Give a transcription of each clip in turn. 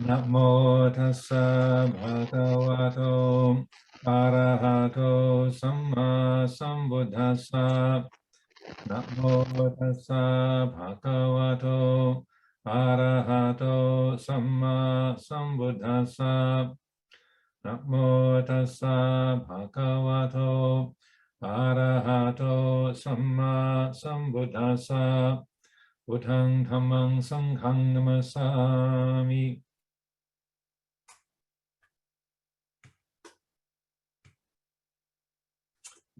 Namo tassa bhagavato arahato samma sambuddhassa. Namo tassa bhagavato arahato samma sambuddhassa. Namo tassa bhagavato arahato samma sambuddhassa. Buddhang dhammang sanghang namasami.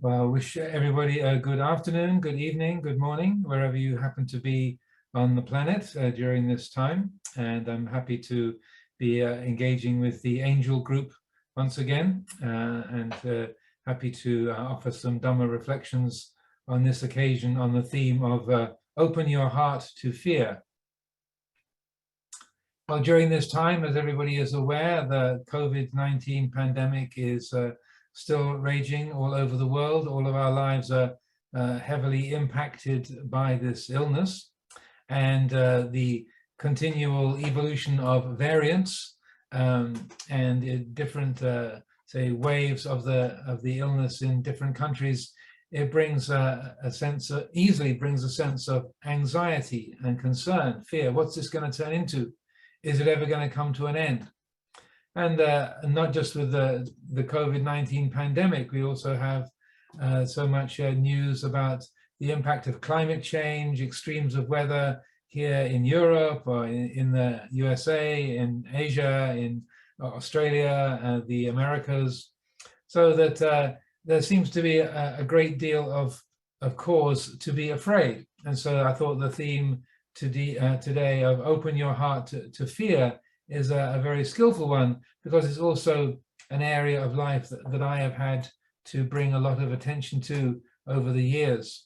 Well, I wish everybody a good afternoon, good evening, good morning, wherever you happen to be on the planet during this time. And I'm happy to be engaging with the angel group once again, and happy to offer some Dhamma reflections on this occasion on the theme of open your heart to fear. Well, during this time, as everybody is aware, the COVID-19 pandemic is still raging all over the world. All of our lives are heavily impacted by this illness, and the continual evolution of variants and different, say, waves of the illness in different countries. It brings easily brings a sense of anxiety and concern, fear. What's this going to turn into? Is it ever going to come to an end? And not just with the COVID-19 pandemic, we also have so much news about the impact of climate change, extremes of weather here in Europe, or in the USA, in Asia, in Australia, the Americas. So that there seems to be a great deal of cause to be afraid. And so I thought the theme today of open your heart to fear is a very skillful one, because it's also an area of life that I have had to bring a lot of attention to over the years.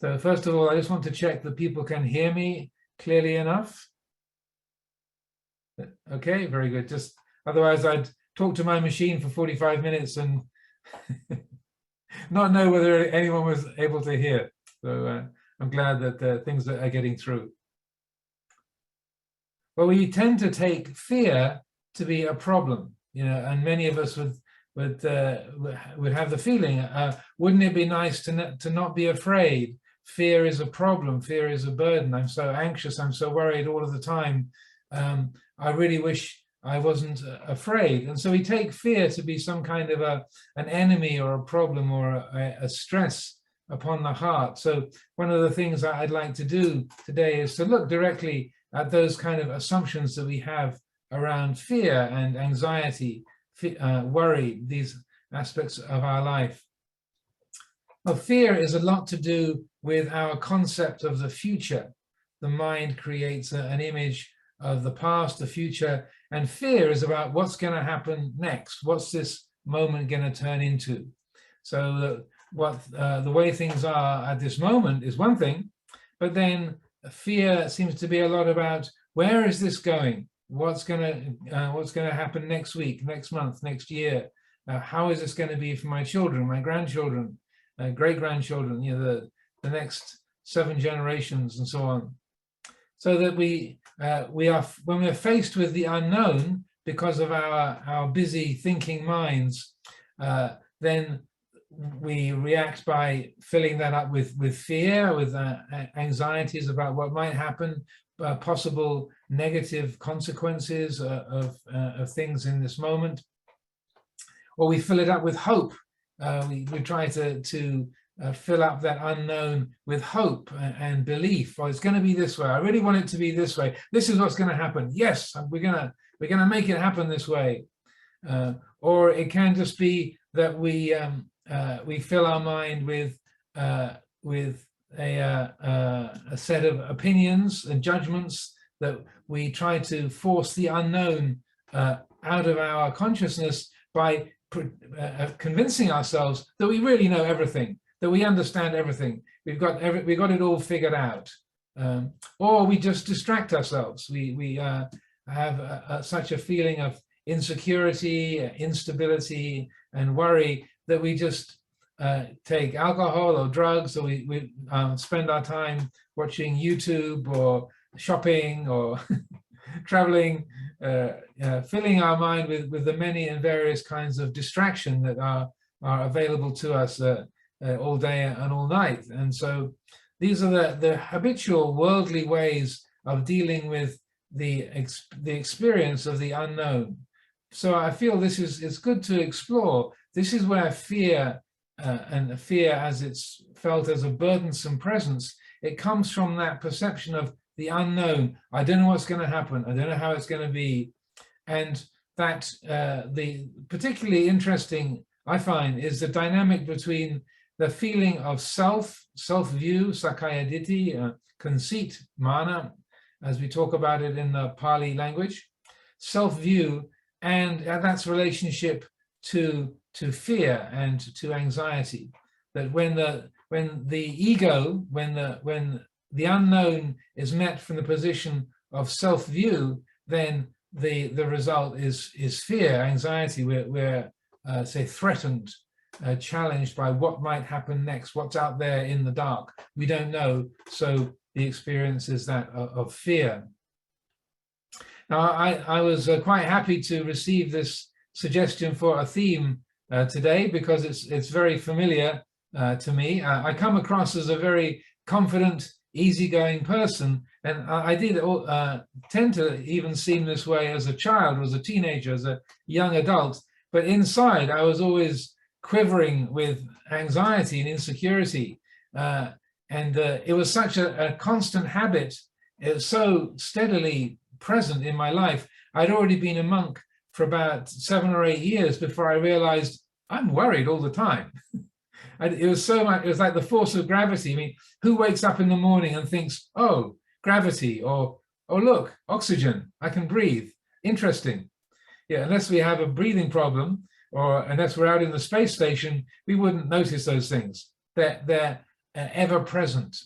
So first of all, I just want to check that people can hear me clearly enough. Okay, very good. Just otherwise I'd talk to my machine for 45 minutes and not know whether anyone was able to hear. So I'm glad that things are getting through. Well, we tend to take fear to be a problem, you know, and many of us would have the feeling, wouldn't it be nice to not be afraid? Fear is a problem. Fear is a burden. I'm so anxious. I'm so worried all of the time. I really wish I wasn't afraid. And so we take fear to be some kind of an enemy or a problem or a stress upon the heart. So one of the things I'd like to do today is to look directly at those kind of assumptions that we have around fear and anxiety, worry, these aspects of our life. Well, fear is a lot to do with our concept of the future. The mind creates an image of the past, the future, and fear is about what's going to happen next. What's this moment going to turn into? So the way things are at this moment is one thing, but then fear seems to be a lot about where is this going? What's going to happen next week, next month, next year? How is this going to be for my children, my grandchildren, great-grandchildren? You know, the next 7 generations and so on. So that we are, when we're faced with the unknown because of our busy thinking minds, then we react by filling that up with fear, with anxieties about what might happen, possible negative consequences of things in this moment. Or we fill it up with hope. We try to fill up that unknown with hope and belief. Oh, it's going to be this way. I really want it to be this way. This is what's going to happen. Yes, we're gonna make it happen this way. Or it can just be that we fill our mind with a set of opinions and judgments that we try to force the unknown out of our consciousness by convincing ourselves that we really know everything, that we understand everything, we've got it all figured out, or we just distract ourselves. We have such a feeling of insecurity, instability, and worry that we just take alcohol or drugs, or we spend our time watching YouTube or shopping or traveling, filling our mind with the many and various kinds of distraction that are available to us all day and all night. And so these are the habitual worldly ways of dealing with the experience of the unknown. So I feel it's good to explore. This is where fear, and fear as it's felt as a burdensome presence, it comes from that perception of the unknown. I don't know what's going to happen. I don't know how it's going to be. And that the particularly interesting, I find, is the dynamic between the feeling of self-view, sakkaya ditthi, conceit, mana, as we talk about it in the Pali language, self-view, and that's relationship to fear and to anxiety. That when the ego, when the unknown is met from the position of self-view, then the result is fear, anxiety. We're say threatened, challenged by what might happen next, what's out there in the dark. We don't know, so the experience is that of fear. Now, I was quite happy to receive this suggestion for a theme today, because it's very familiar to me. I come across as a very confident, easygoing person, and I did tend to even seem this way as a child, as a teenager, as a young adult. But inside, I was always quivering with anxiety and insecurity, and it was such a constant habit. It was so steadily present in my life. I'd already been a monk for about 7 or 8 years before I realized I'm worried all the time. It was so much, it was like the force of gravity. I mean, who wakes up in the morning and thinks, oh, gravity, or oh, look, oxygen, I can breathe, interesting. Yeah, unless we have a breathing problem, or unless we're out in the space station, we wouldn't notice those things. They're ever present.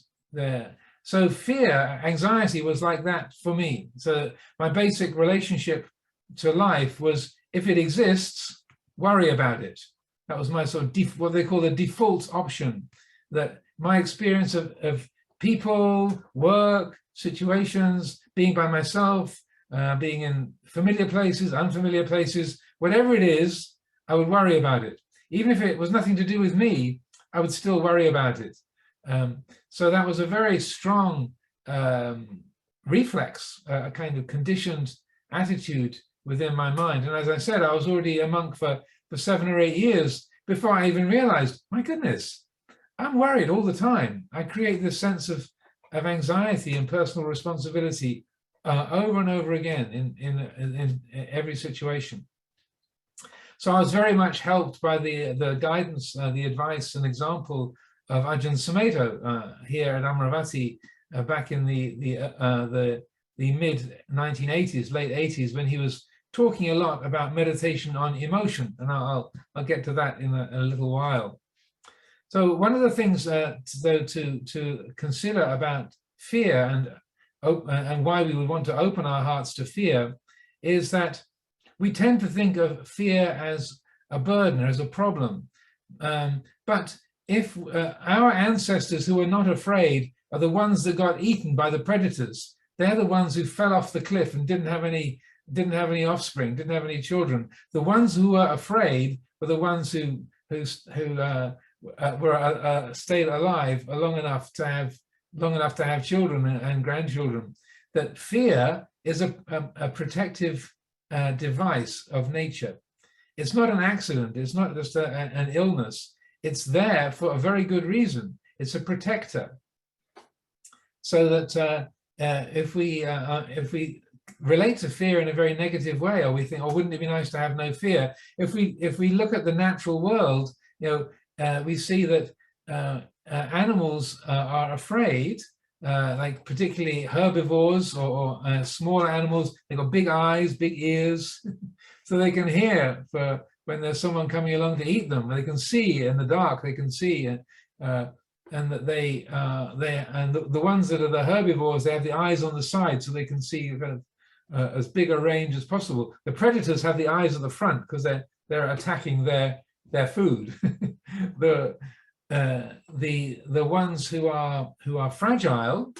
So fear, anxiety was like that for me. So my basic relationship to life was, if it exists, worry about it. That was my sort of what they call the default option. That my experience of people, work, situations, being by myself, being in familiar places, unfamiliar places, whatever it is, I would worry about it. Even if it was nothing to do with me, I would still worry about it. So that was a very strong reflex, a kind of conditioned attitude within my mind. And as I said, I was already a monk for 7 or 8 years before I even realized, my goodness, I'm worried all the time. I create this sense of anxiety and personal responsibility over and over again in every situation. So I was very much helped by the guidance, the advice and example of Ajahn Amaro here at Amaravati back in the mid 1980s, late 80s, when he was talking a lot about meditation on emotion, and I'll get to that in a little while. So one of the things though to consider about fear and why we would want to open our hearts to fear is that we tend to think of fear as a burden, as a problem. But if our ancestors who were not afraid are the ones that got eaten by the predators, they're the ones who fell off the cliff and didn't have any offspring, didn't have any children. The ones who were afraid were the ones who were stayed alive long enough to have children and grandchildren. That fear is a protective device of nature. It's not an accident. It's not just an illness. It's there for a very good reason. It's a protector. So that if we relate to fear in a very negative way, or we think, oh, wouldn't it be nice to have no fear? If we look at the natural world, we see that animals are afraid, like particularly herbivores or smaller animals. They've got big eyes, big ears, so they can hear for when there's someone coming along to eat them. They can see in the dark. They can see, and that the ones that are the herbivores, they have the eyes on the side, so they can see kind of as big a range as possible. The predators have the eyes at the front because they're attacking their food. The ones who are fragile,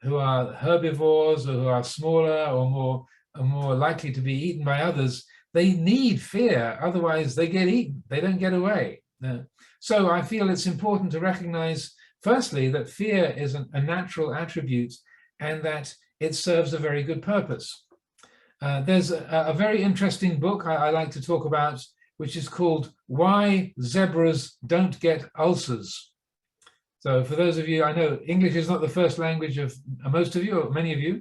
herbivores, or who are smaller or more likely to be eaten by others, they need fear, otherwise they get eaten, they don't get away. So I feel it's important to recognize, firstly, that fear is a natural attribute and that it serves a very good purpose. There's a very interesting book I like to talk about, which is called Why Zebras Don't Get Ulcers. So for those of you, I know English is not the first language of most of you, or many of you.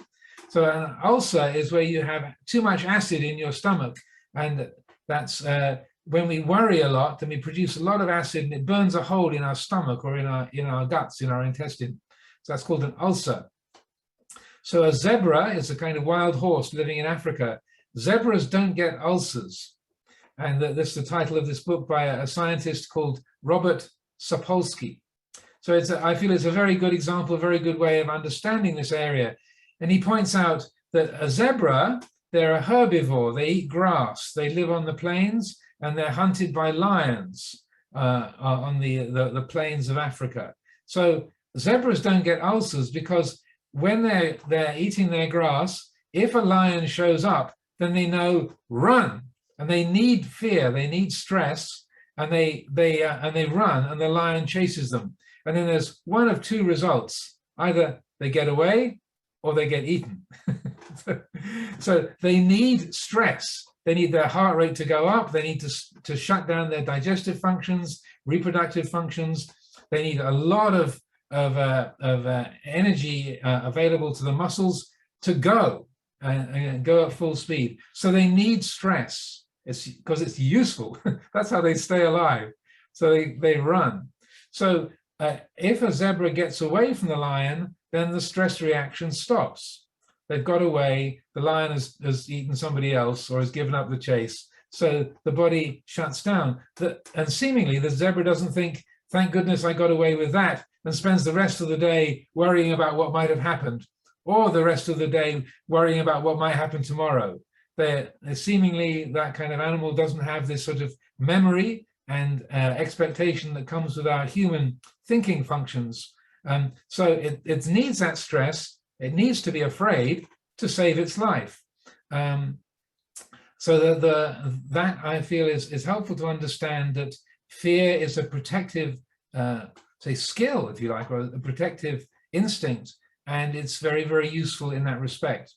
So an ulcer is where you have too much acid in your stomach. And that's when we worry a lot, then we produce a lot of acid and it burns a hole in our stomach or in our guts, in our intestine. So that's called an ulcer. So a zebra is a kind of wild horse living in Africa. Zebras don't get ulcers. And this is the title of this book by a scientist called Robert Sapolsky. So I feel it's a very good example, a very good way of understanding this area. And he points out that a zebra, they're a herbivore, they eat grass, they live on the plains, and they're hunted by lions on the plains of Africa. So zebras don't get ulcers because when they're eating their grass, if a lion shows up, then they know run, and they need fear, they need stress, and they run, and the lion chases them. And then there's one of two results: either they get away or they get eaten. So they need stress. They need their heart rate to go up. They need to shut down their digestive functions, reproductive functions. They need a lot of energy available to the muscles to go and go at full speed. So they need stress. It's because it's useful. That's how they stay alive. So they run. So if a zebra gets away from the lion, then the stress reaction stops. They've got away, the lion has eaten somebody else or has given up the chase. So the body shuts down. And seemingly the zebra doesn't think, thank goodness I got away with that, and spends the rest of the day worrying about what might have happened, or the rest of the day worrying about what might happen tomorrow. Seemingly that kind of animal doesn't have this sort of memory and expectation that comes with our human thinking functions. So it needs that stress. It needs to be afraid to save its life. So that I feel is helpful to understand that fear is a protective, say, skill, if you like, or a protective instinct, and it's very, very useful in that respect.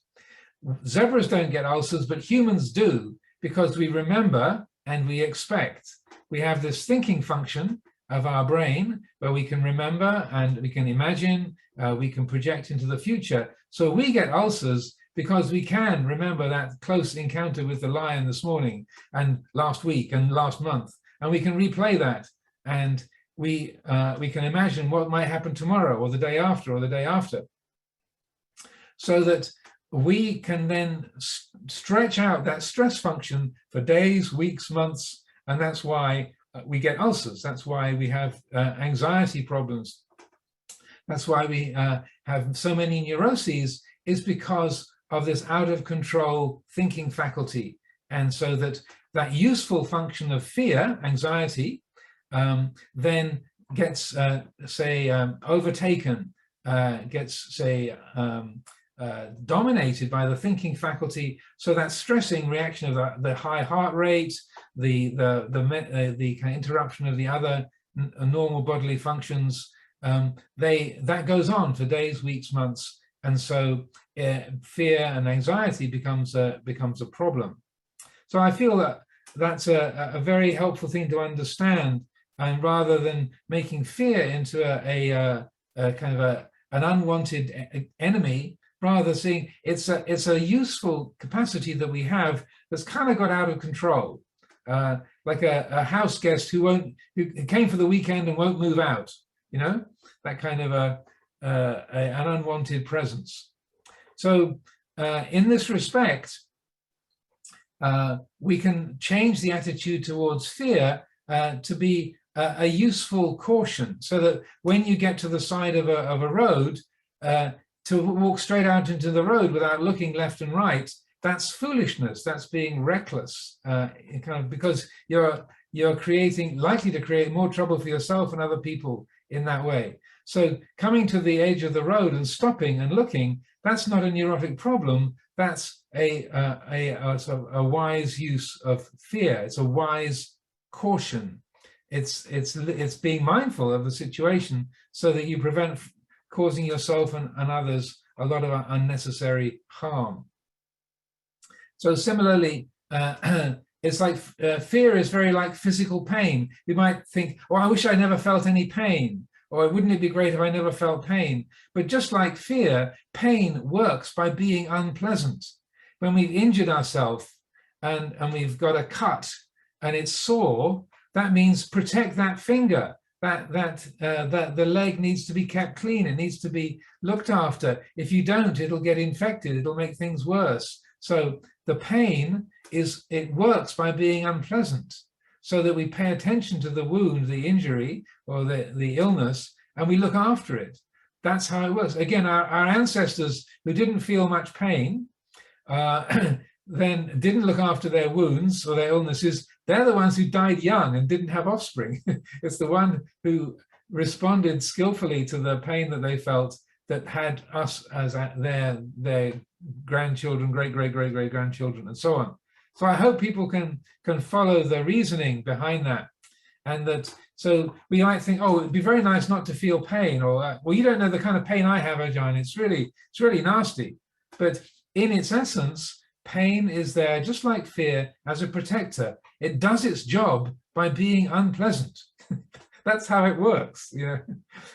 Zebras don't get ulcers, but humans do, because we remember and we expect. We have this thinking function of our brain where we can remember and we can imagine, we can project into the future. So we get ulcers because we can remember that close encounter with the lion this morning and last week and last month, and we can replay that, and we can imagine what might happen tomorrow or the day after or the day after, so that we can then stretch out that stress function for days, weeks, months, and that's why we get ulcers. That's why we have anxiety problems. That's why we have so many neuroses, is because of this out of control thinking faculty. And so that useful function of fear, anxiety, then gets, overtaken, gets, dominated by the thinking faculty. So that stressing reaction of the high heart rate, the kind of interruption of the other normal bodily functions, that goes on for days, weeks, months, and so fear and anxiety becomes a problem. So I feel that that's a very helpful thing to understand, and rather than making fear into a kind of an unwanted enemy, rather seeing it's a useful capacity that we have that's kind of got out of control, like a house guest who came for the weekend and won't move out, you know, that kind of an unwanted presence. So in this respect, we can change the attitude towards fear to be a useful caution, so that when you get to the side of a road, to walk straight out into the road without looking left and right, that's foolishness. That's being reckless, because you're likely to create more trouble for yourself and other people in that way. So coming to the edge of the road and stopping and looking, that's not a neurotic problem. That's a wise use of fear. It's a wise caution. It's being mindful of the situation so that you prevent causing yourself and others a lot of unnecessary harm. So similarly, it's like fear is very like physical pain. You might think, oh, I wish I never felt any pain, or wouldn't it be great if I never felt pain? But just like fear, pain works by being unpleasant. When we've injured ourselves and we've got a cut and it's sore, that means protect that finger. That the leg needs to be kept clean. It needs to be looked after. If you don't, it'll get infected. It'll make things worse. So the pain it works by being unpleasant, so that we pay attention to the wound, the injury, or the illness, and we look after it. That's how it works. Again, our ancestors who didn't feel much pain, then didn't look after their wounds or their illnesses, they're the ones who died young and didn't have offspring. It's the one who responded skillfully to the pain that they felt that had us as their grandchildren, great-great-great-great-grandchildren, and so on. So I hope people can follow the reasoning behind that. And that, so we might think, oh, it'd be very nice not to feel pain, or, well, you don't know the kind of pain I have, Ajahn, it's really nasty. But in its essence, pain is there, just like fear, as a protector. It does its job by being unpleasant. That's how it works. You know,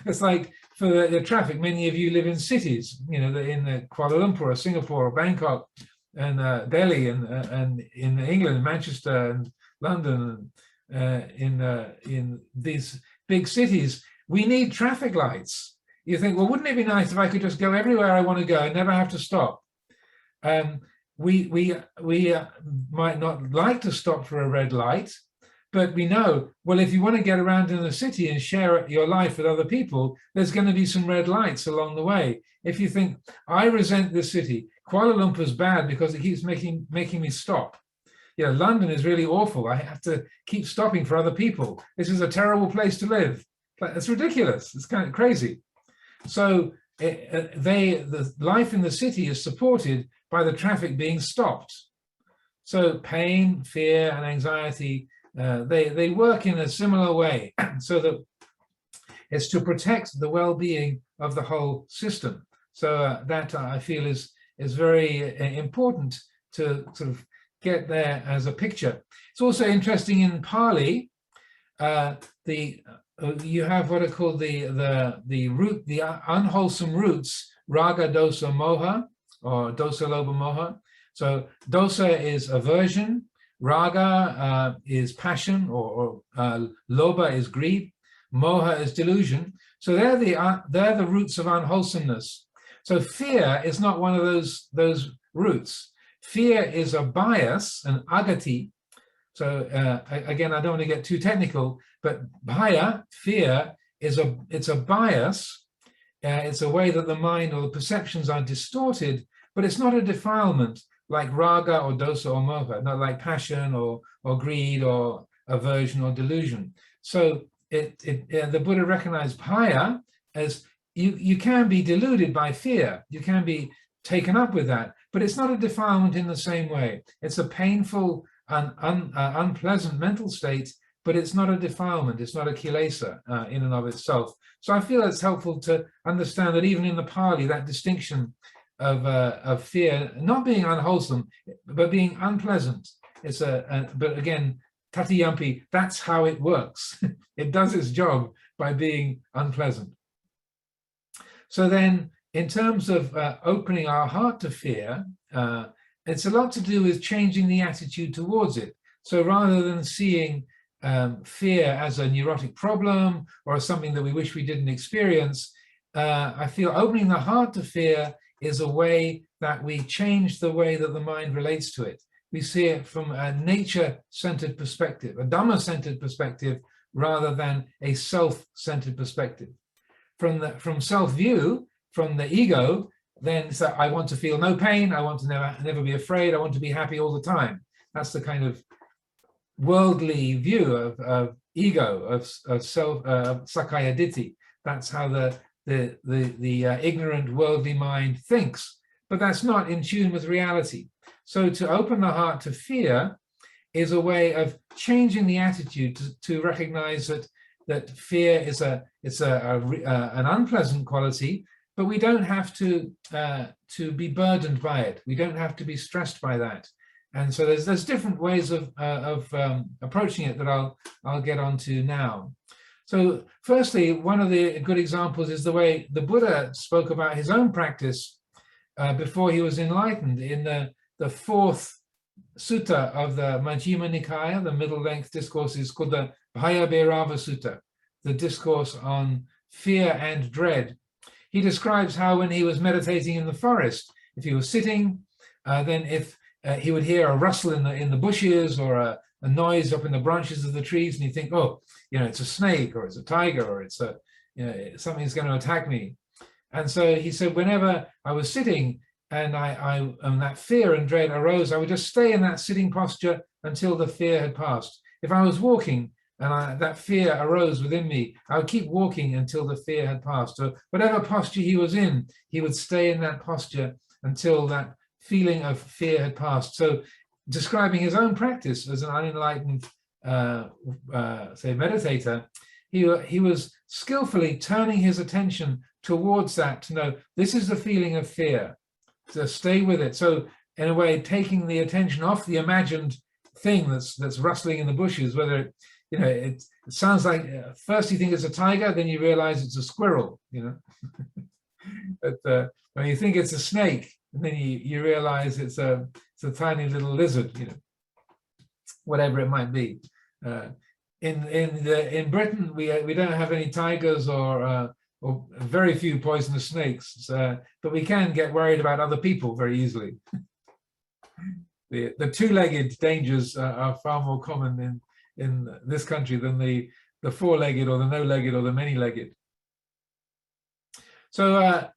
it's like for the traffic. Many of you live in cities, you know, in Kuala Lumpur or Singapore or Bangkok and Delhi and in England, Manchester and London, in these big cities. We need traffic lights. You think, well, wouldn't it be nice if I could just go everywhere I want to go and never have to stop? We might not like to stop for a red light, but we know, well, if you want to get around in the city and share your life with other people, there's going to be some red lights along the way. If you think, I resent this city, Kuala Lumpur's bad because it keeps making me stop. You know, London is really awful. I have to keep stopping for other people. This is a terrible place to live. It's ridiculous. It's kind of crazy. So the life in the city is supported by the traffic being stopped. So pain, fear, and anxiety, they work in a similar way, so that it's to protect the well-being of the whole system. So that I feel is very important to sort of get there as a picture. It's also interesting in Pali, you have what are called the unwholesome roots, raga, dosa, moha, or dosa, lobha, moha. So dosa is aversion, raga is passion, or lobha is greed, moha is delusion. So they're the roots of unwholesomeness. So fear is not one of those roots. Fear is a bias, an agati. So again, I don't want to get too technical, but bhaya, fear, it's a bias. It's a way that the mind or the perceptions are distorted, but it's not a defilement like raga or dosa or moha, not like passion or greed or aversion or delusion. So the Buddha recognized bhaya as you can be deluded by fear, you can be taken up with that, but it's not a defilement in the same way. It's a painful and unpleasant mental state, but it's not a defilement, it's not a kilesa in and of itself. So I feel it's helpful to understand that even in the Pali, that distinction of fear not being unwholesome, but being unpleasant. It's but again, tatiyampi, that's how it works. It does its job by being unpleasant. So then, in terms of opening our heart to fear, it's a lot to do with changing the attitude towards it. So rather than seeing fear as a neurotic problem or as something that we wish we didn't experience, I feel opening the heart to fear is a way that we change the way that the mind relates to it. We see it from a nature-centered perspective, a Dhamma-centered perspective, rather than a self-centered perspective. From self-view, from the ego, then so I want to feel no pain, I want to never be afraid, I want to be happy all the time. That's the kind of worldly view of ego, of self, sakaya ditthi. That's how the ignorant worldly mind thinks, but that's not in tune with reality. So to open the heart to fear is a way of changing the attitude to recognize that fear is an unpleasant quality, but we don't have to be burdened by it. We don't have to be stressed by that. And so there's different ways of approaching it that I'll get onto now. So firstly, one of the good examples is the way the Buddha spoke about his own practice before he was enlightened. In the fourth sutta of the Majjhima Nikaya, the middle-length discourse, is called the Bhaya-Bhairava Sutta, the discourse on fear and dread. He describes how when he was meditating in the forest, if he was sitting, then if he would hear a rustle in the bushes or a noise up in the branches of the trees, and you think, oh, it's a snake or it's a tiger or it's something's going to attack me. And so he said, whenever I was sitting and that fear and dread arose, I would just stay in that sitting posture until the fear had passed. If I was walking and that fear arose within me, I would keep walking until the fear had passed. So whatever posture he was in, he would stay in that posture until that feeling of fear had passed. So describing his own practice as an unenlightened, say, meditator, he was skillfully turning his attention towards that to know this is the feeling of fear, to stay with it. So in a way, taking the attention off the imagined thing that's rustling in the bushes, whether it sounds like first you think it's a tiger, then you realize it's a squirrel, but when you think it's a snake, and then you realize it's a tiny little lizard, whatever it might be. In Britain, we don't have any tigers or very few poisonous snakes, but we can get worried about other people very easily. The two-legged dangers are far more common in this country than the four-legged or the no-legged or the many-legged. So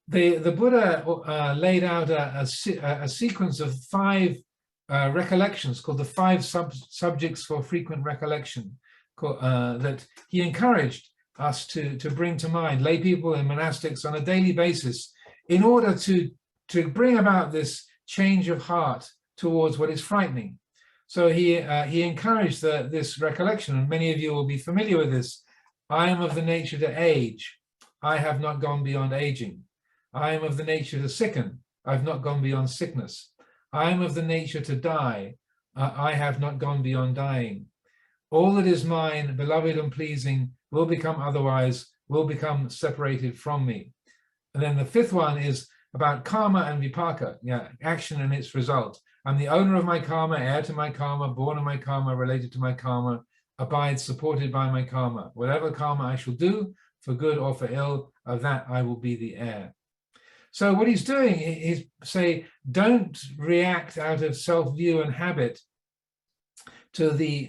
the Buddha laid out a sequence of 5 recollections called the 5 subjects for frequent recollection, that he encouraged us to bring to mind, lay people and monastics, on a daily basis, in order to bring about this change of heart towards what is frightening. So he encouraged this recollection, and many of you will be familiar with this. I am of the nature to age. I have not gone beyond aging. I am of the nature to sicken. I've not gone beyond sickness. I am of the nature to die. I have not gone beyond dying. All that is mine, beloved and pleasing, will become otherwise, will become separated from me. And then the 5th one is about karma and vipaka, action and its result. I'm the owner of my karma, heir to my karma, born of my karma, related to my karma, abides supported by my karma. Whatever karma I shall do, for good or for ill, of that I will be the heir. So what he's doing is say, don't react out of self-view and habit to the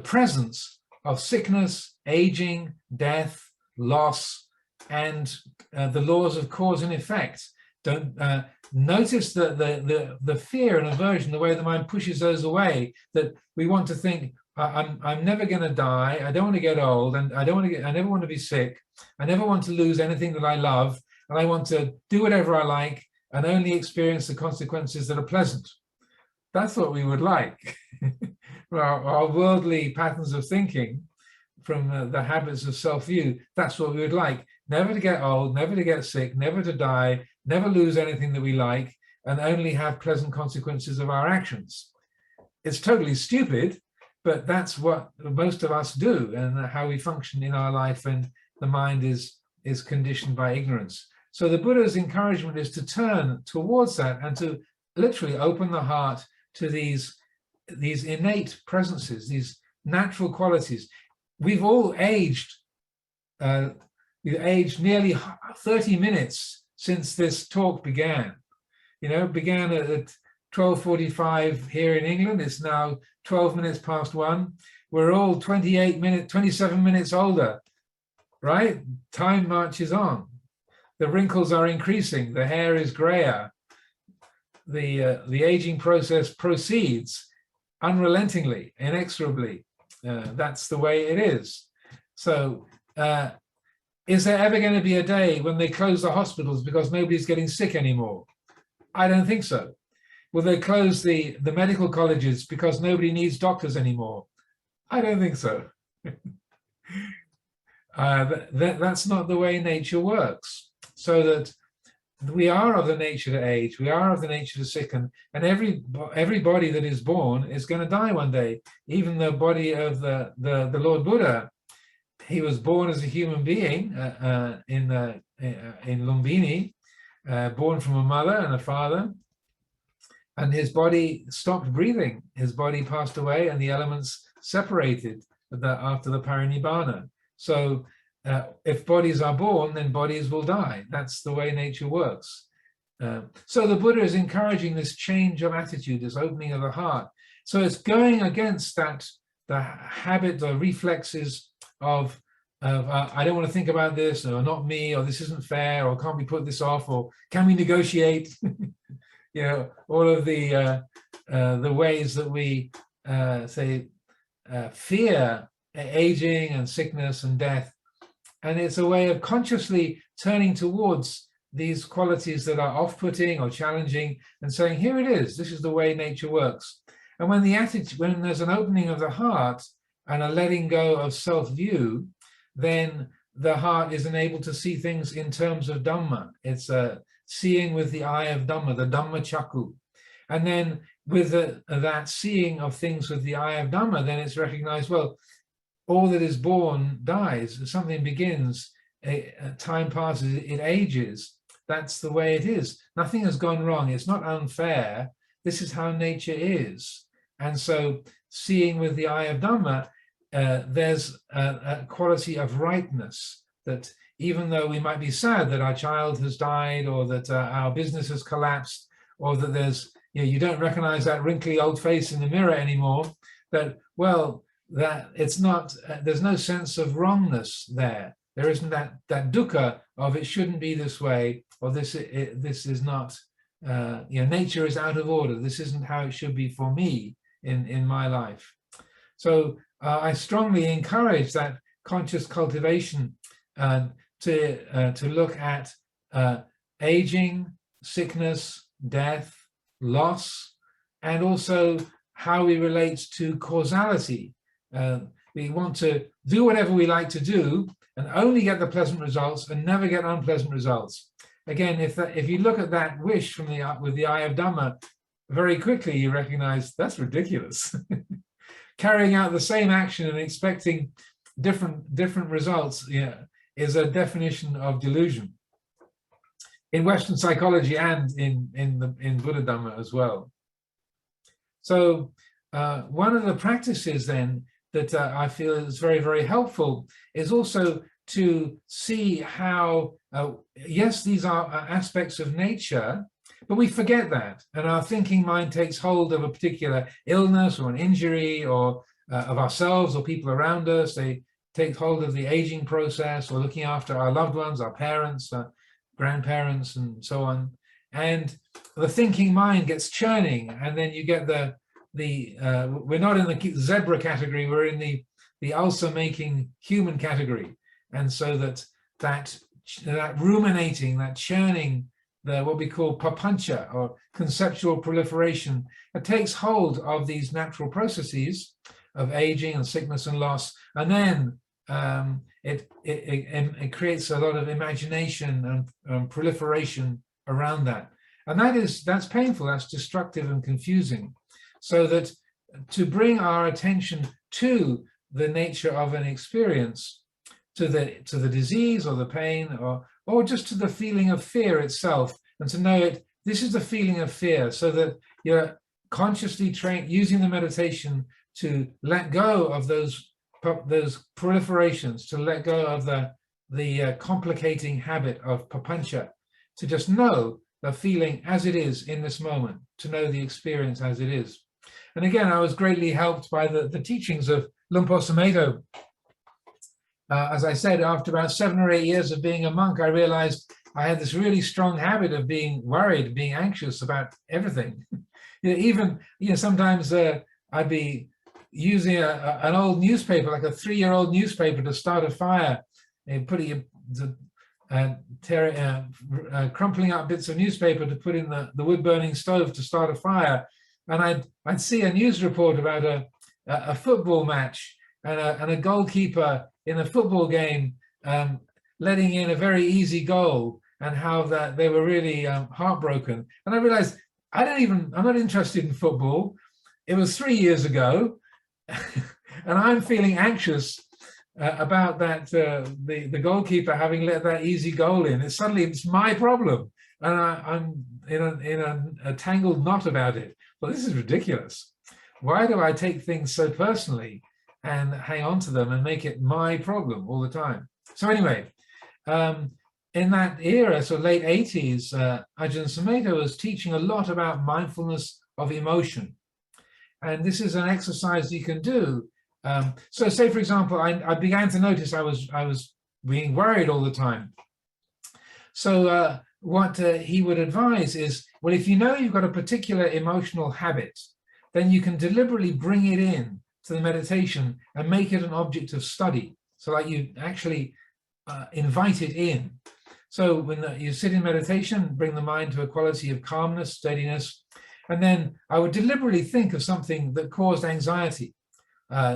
presence of sickness, aging, death, loss, and the laws of cause and effect. Don't notice the fear and aversion, the way the mind pushes those away. That we want to think, I'm never going to die. I don't want to get old, and I never want to be sick. I never want to lose anything that I love, and I want to do whatever I like and only experience the consequences that are pleasant. That's what we would like. Our worldly patterns of thinking, from the habits of self-view, that's what we would like. Never to get old, never to get sick, never to die, never lose anything that we like, and only have pleasant consequences of our actions. It's totally stupid, but that's what most of us do, and how we function in our life, and the mind is conditioned by ignorance. So the Buddha's encouragement is to turn towards that and to literally open the heart to these innate presences, these natural qualities. We've all aged. We've aged nearly 30 minutes since this talk began. Began at 12:45 here in England. It's now 12 minutes past 1. We're all 27 minutes older, right? Time marches on. The wrinkles are increasing. The hair is grayer. The aging process proceeds unrelentingly, inexorably. That's the way it is. So is there ever going to be a day when they close the hospitals because nobody's getting sick anymore? I don't think so. Will they close the medical colleges because nobody needs doctors anymore? I don't think so. That's not the way nature works. So that we are of the nature to age, we are of the nature to sicken, and every body that is born is going to die one day. Even the body of the Lord Buddha, he was born as a human being in Lumbini, born from a mother and a father, and his body stopped breathing. His body passed away, and the elements separated after the parinibbana. So if bodies are born, then bodies will die. That's the way nature works. So the Buddha is encouraging this change of attitude, this opening of the heart. So it's going against the habit, the reflexes of I don't want to think about this, or not me, or this isn't fair, or can't we put this off, or can we negotiate? You know, all of the ways that we fear aging and sickness and death. And it's a way of consciously turning towards these qualities that are off-putting or challenging and saying, here it is, this is the way nature works. And when there's an opening of the heart and a letting go of self-view, then the heart is enabled to see things in terms of Dhamma. It's seeing with the eye of Dhamma, the Dhamma Chakku. And then with that seeing of things with the eye of Dhamma, then it's recognized, well, all that is born dies, something begins, time passes, it ages. That's the way it is. Nothing has gone wrong. It's not unfair. This is how nature is. And so seeing with the eye of Dhamma, there's a quality of rightness, that even though we might be sad that our child has died, or that our business has collapsed, or that there's, you don't recognize that wrinkly old face in the mirror anymore, that, well, that it's not, there's no sense of wrongness there. There isn't that dukkha of it shouldn't be this way, or this is not, nature is out of order. This isn't how it should be for me in my life. So I strongly encourage that conscious cultivation to look at aging, sickness, death, loss, and also how we relate to causality. We want to do whatever we like to do and only get the pleasant results and never get unpleasant results. Again, if you look at that wish with the eye of Dhamma, very quickly you recognize that's ridiculous. Carrying out the same action and expecting different results, is a definition of delusion in Western psychology and in Buddha Dhamma as well. So one of the practices then that I feel is very, very helpful is also to see how, yes, these are aspects of nature, but we forget that, and our thinking mind takes hold of a particular illness or an injury, or of ourselves or people around us. They take hold of the aging process, or looking after our loved ones, our parents, grandparents, and so on. And the thinking mind gets churning, and then you get we're not in the zebra category, we're in the ulcer-making human category. And so that ruminating, that churning, what we call papancha, or conceptual proliferation, it takes hold of these natural processes of aging and sickness and loss, and then it creates a lot of imagination and proliferation around that, and that's painful, that's destructive and confusing. So that to bring our attention to the nature of an experience, to the disease or the pain, or just to the feeling of fear itself, and to know this is the feeling of fear, so that you're consciously using the meditation to let go of those proliferations, to let go of the complicating habit of papancha, to just know the feeling as it is in this moment, to know the experience as it is. And again, I was greatly helped by the teachings of Luang Por Sumedho. As I said, after about 7 or 8 years of being a monk, I realized I had this really strong habit of being worried, being anxious about everything. Even sometimes I'd be using an old newspaper, like a 3-year-old newspaper, to start a fire, and putting crumpling up bits of newspaper to put in the wood-burning stove to start a fire. And I'd see a news report about a football match and a goalkeeper in a football game letting in a very easy goal, and how that they were really heartbroken. And I realized I'm not interested in football. It was 3 years ago, and I'm feeling anxious about that the goalkeeper having let that easy goal in. It's my problem, and I'm in a tangled knot about it. Well, this is ridiculous. Why do I take things so personally and hang on to them and make it my problem all the time? So anyway, in that era, so late 80s, Ajahn Amaro was teaching a lot about mindfulness of emotion. And this is an exercise you can do. So say, for example, I began to notice I was being worried all the time. So what he would advise is, well, if you know you've got a particular emotional habit, then you can deliberately bring it in to the meditation and make it an object of study. So like you actually invite it in. So when you sit in meditation, bring the mind to a quality of calmness, steadiness, and then I would deliberately think of something that caused anxiety,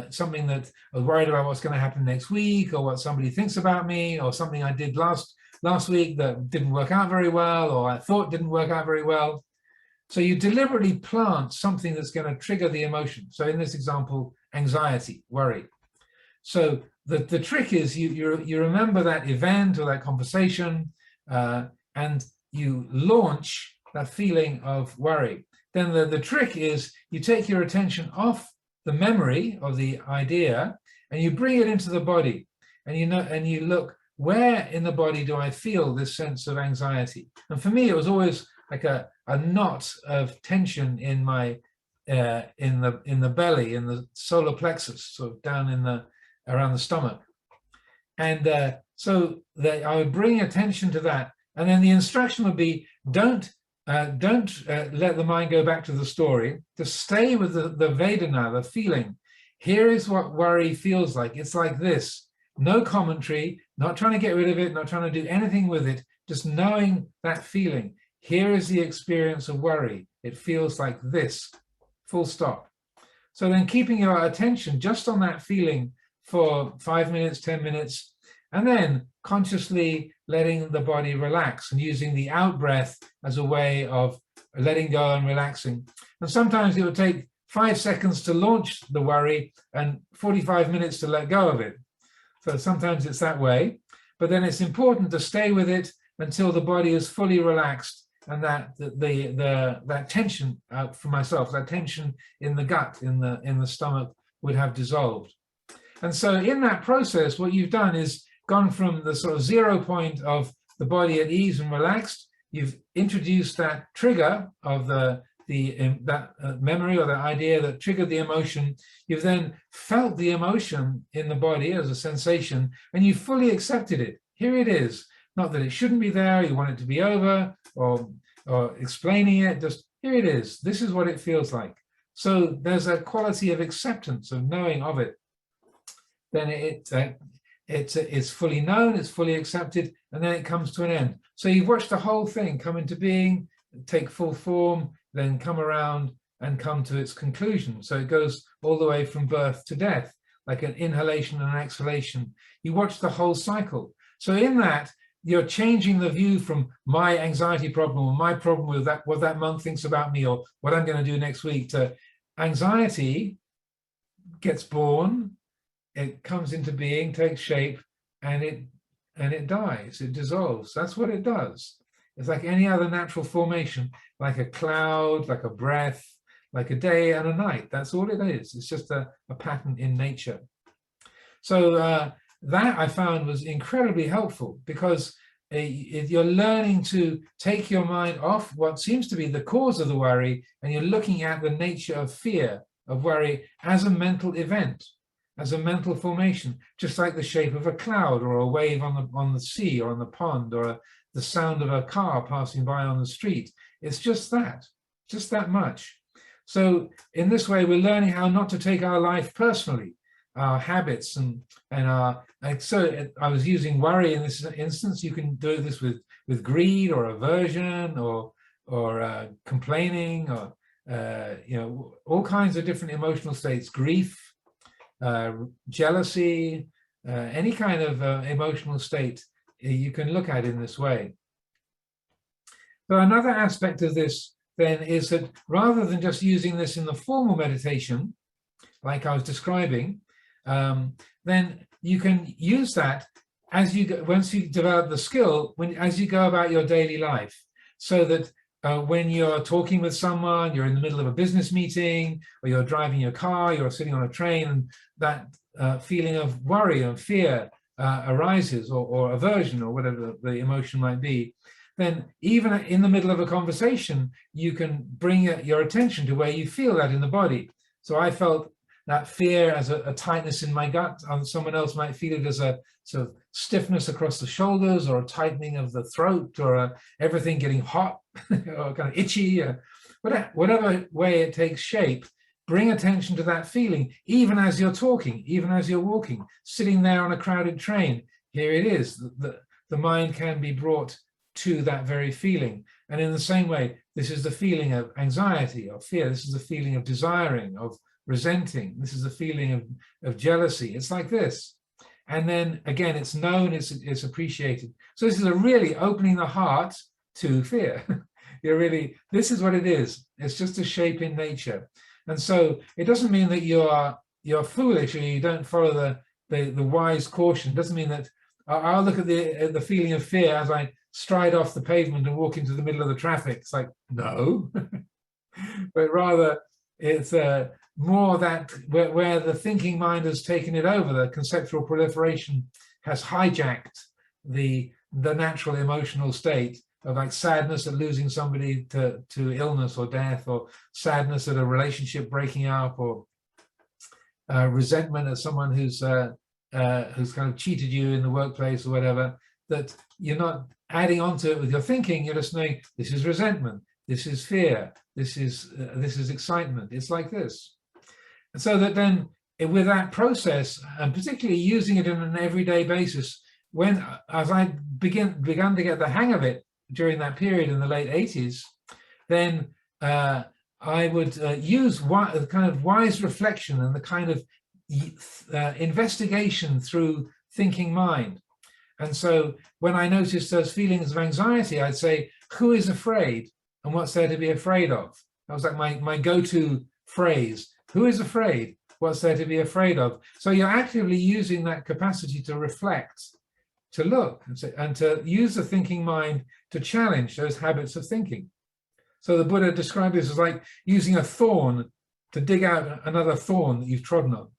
something that I was worried about what's going to happen next week, or what somebody thinks about me, or something I did last week that didn't work out very well, or I thought didn't work out very well. So you deliberately plant something that's going to trigger the emotion. So in this example, anxiety, worry. So the trick is you remember that event or that conversation, and you launch that feeling of worry. Then the trick is you take your attention off the memory of the idea and you bring it into the body, and you look, where in the body do I feel this sense of anxiety? And for me, it was always like a knot of tension in my in the belly, in the solar plexus, sort of down around the stomach. And so I would bring attention to that, and then the instruction would be, don't let the mind go back to the story. Just stay with the Vedana, the feeling. Here is what worry feels like. It's like this. No commentary, not trying to get rid of it, not trying to do anything with it, just knowing that feeling. Here is the experience of worry. It feels like this, full stop. So then keeping your attention just on that feeling for 5 minutes, 10 minutes, and then consciously letting the body relax and using the out breath as a way of letting go and relaxing. And sometimes it will take 5 seconds to launch the worry and 45 minutes to let go of it. So sometimes it's that way, but then it's important to stay with it until the body is fully relaxed, and that that tension for myself, that tension in the gut, in the stomach, would have dissolved. And so in that process, what you've done is gone from the sort of 0 point of the body at ease and relaxed. You've introduced that trigger of that memory or that idea that triggered the emotion. You've then felt the emotion in the body as a sensation, and you fully accepted it. Here it is. Not that it shouldn't be there, you want it to be over, or explaining it, just here it is. This is what it feels like. So there's a quality of acceptance, of knowing of it. Then it's fully known, it's fully accepted, and then it comes to an end. So you've watched the whole thing come into being, take full form, then come around and come to its conclusion. So it goes all the way from birth to death, like an inhalation and an exhalation. You watch the whole cycle. So in that, you're changing the view from my anxiety problem, or my problem with that, what that monk thinks about me, or what I'm going to do next week, to anxiety gets born, it comes into being, takes shape, and it dies, it dissolves. That's what it does. It's like any other natural formation, like a cloud, like a breath, like a day and a night. That's all it is. It's just a pattern in nature. So that I found was incredibly helpful, because you're learning to take your mind off what seems to be the cause of the worry, and you're looking at the nature of fear, of worry, as a mental event, as a mental formation, just like the shape of a cloud or a wave on the sea or on the pond, or the sound of a car passing by on the street. It's just that much. So in this way, we're learning how not to take our life personally, our habits and our, like, so I was using worry in this instance. You can do this with greed or aversion or complaining or all kinds of different emotional states, grief, jealousy, any kind of emotional state you can look at in this way. So another aspect of this then is that rather than just using this in the formal meditation, like I was describing, then you can use that as you go, once you develop the skill, as you go about your daily life, so that when you're talking with someone, you're in the middle of a business meeting, or you're driving your car, you're sitting on a train, and that feeling of worry and fear arises, or aversion, or whatever the emotion might be, then even in the middle of a conversation, you can bring your attention to where you feel that in the body. So I felt that fear as a tightness in my gut, and someone else might feel it as a sort of stiffness across the shoulders, or a tightening of the throat, or everything getting hot, or kind of itchy, whatever way it takes shape. Bring attention to that feeling, even as you're talking, even as you're walking, sitting there on a crowded train. Here it is. The mind can be brought to that very feeling. And in the same way, this is the feeling of anxiety or fear. This is the feeling of desiring, of resenting. This is the feeling of jealousy. It's like this. And then again, it's known, it's appreciated. So this is a really opening the heart to fear. This is what it is. It's just a shape in nature. And so it doesn't mean that you're foolish or you don't follow the wise caution. It doesn't mean that I'll look at the feeling of fear as I stride off the pavement and walk into the middle of the traffic. It's like, no. But rather it's more that where the thinking mind has taken it over, the conceptual proliferation has hijacked the natural emotional state of, like, sadness at losing somebody to illness or death, or sadness at a relationship breaking up, or resentment at someone who's kind of cheated you in the workplace or whatever, that you're not adding on to it with your thinking. You're just knowing this is resentment, this is fear, this is excitement. It's like this. And so that then with that process, and particularly using it in an everyday basis, as I began to get the hang of it during that period in the late 80s, then I would use kind of wise reflection and the kind of investigation through thinking mind. And so when I noticed those feelings of anxiety, I'd say, who is afraid and what's there to be afraid of? That was like my go-to phrase. Who is afraid? What's there to be afraid of? So you're actively using that capacity to reflect, to look, and to use the thinking mind to challenge those habits of thinking. So the Buddha described this as like using a thorn to dig out another thorn that you've trodden on.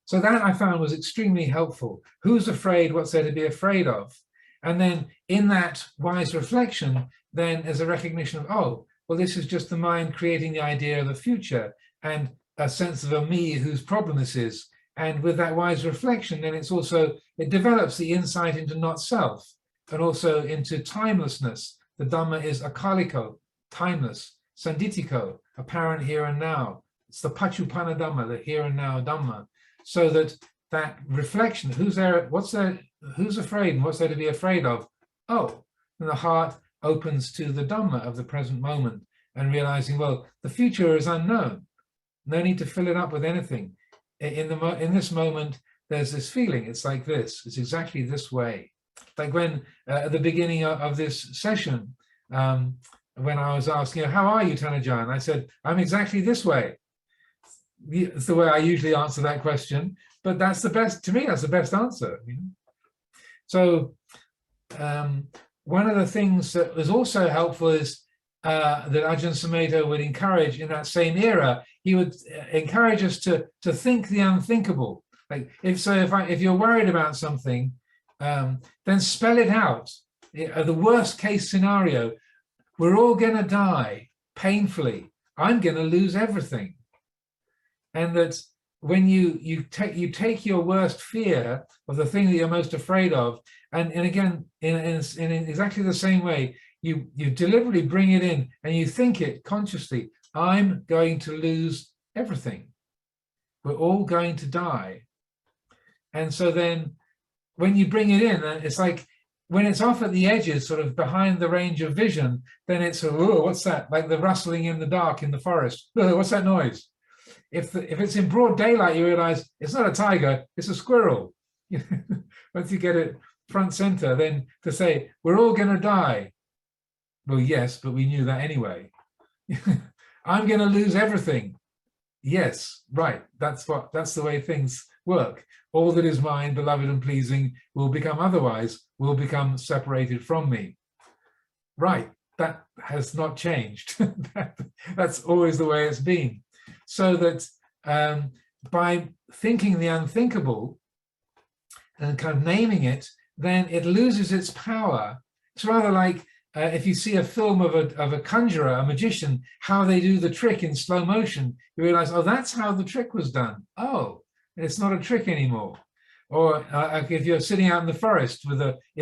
So that I found was extremely helpful. Who's afraid? What's there to be afraid of? And then in that wise reflection, then there's a recognition of, oh, well, this is just the mind creating the idea of the future and a sense of a me whose problem this is. And with that wise reflection, then it develops the insight into not self, and also into timelessness. The Dhamma is akaliko, timeless, sanditiko, apparent here and now. It's the pachupanna Dhamma, the here and now Dhamma. So that reflection, who's afraid and what's there to be afraid of? Oh, and the heart opens to the Dhamma of the present moment, and realizing, well, the future is unknown. No need to fill it up with anything. In this moment, there's this feeling. It's like this. It's exactly this way. Like when at the beginning of this session, when I was asked, how are you, Tanajan? I said, I'm exactly this way. It's the way I usually answer that question, but that's the best, to me, that's the best answer. So one of the things that was also helpful is that Ajahn Amaro would encourage in that same era. He would encourage us to think the unthinkable. Like if you're worried about something, then spell it out. The worst case scenario, we're all going to die painfully. I'm going to lose everything. And that when you take your worst fear of the thing that you're most afraid of, and again in exactly the same way, you deliberately bring it in and you think it consciously, I'm going to lose everything. We're all going to die. And so then when you bring it in, it's like when it's off at the edges, sort of behind the range of vision, then it's, oh, what's that? Like the rustling in the dark in the forest. Oh, what's that noise? If it's in broad daylight, you realize it's not a tiger, it's a squirrel. Once you get it front center, then to say, we're all going to die. Well, yes, but we knew that anyway. I'm going to lose everything. Yes, right. That's the way things work. All that is mine, beloved and pleasing, will become otherwise, will become separated from me. Right. That has not changed. That's always the way it's been. So that by thinking the unthinkable and kind of naming it, then it loses its power. It's rather like if you see a film of a conjurer, a magician, how they do the trick in slow motion, you realize, oh, that's how the trick was done. Oh, it's not a trick anymore. Or if you're sitting out in the forest in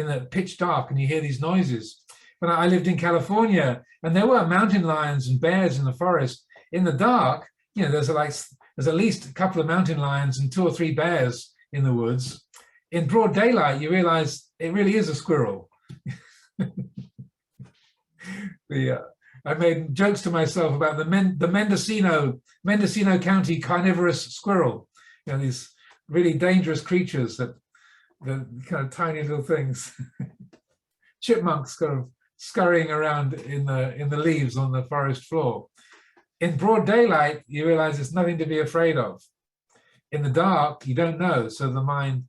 the pitch dark and you hear these noises. When I lived in California and there were mountain lions and bears in the forest, in the dark, you know, there's at least a couple of mountain lions and 2 or 3 bears in the woods. In broad daylight, you realize it really is a squirrel. I made jokes to myself about the Mendocino County carnivorous squirrel. You know, these really dangerous creatures the kind of tiny little things. Chipmunks kind of scurrying around in the leaves on the forest floor. In broad daylight, you realize there's nothing to be afraid of. In the dark, you don't know, so the mind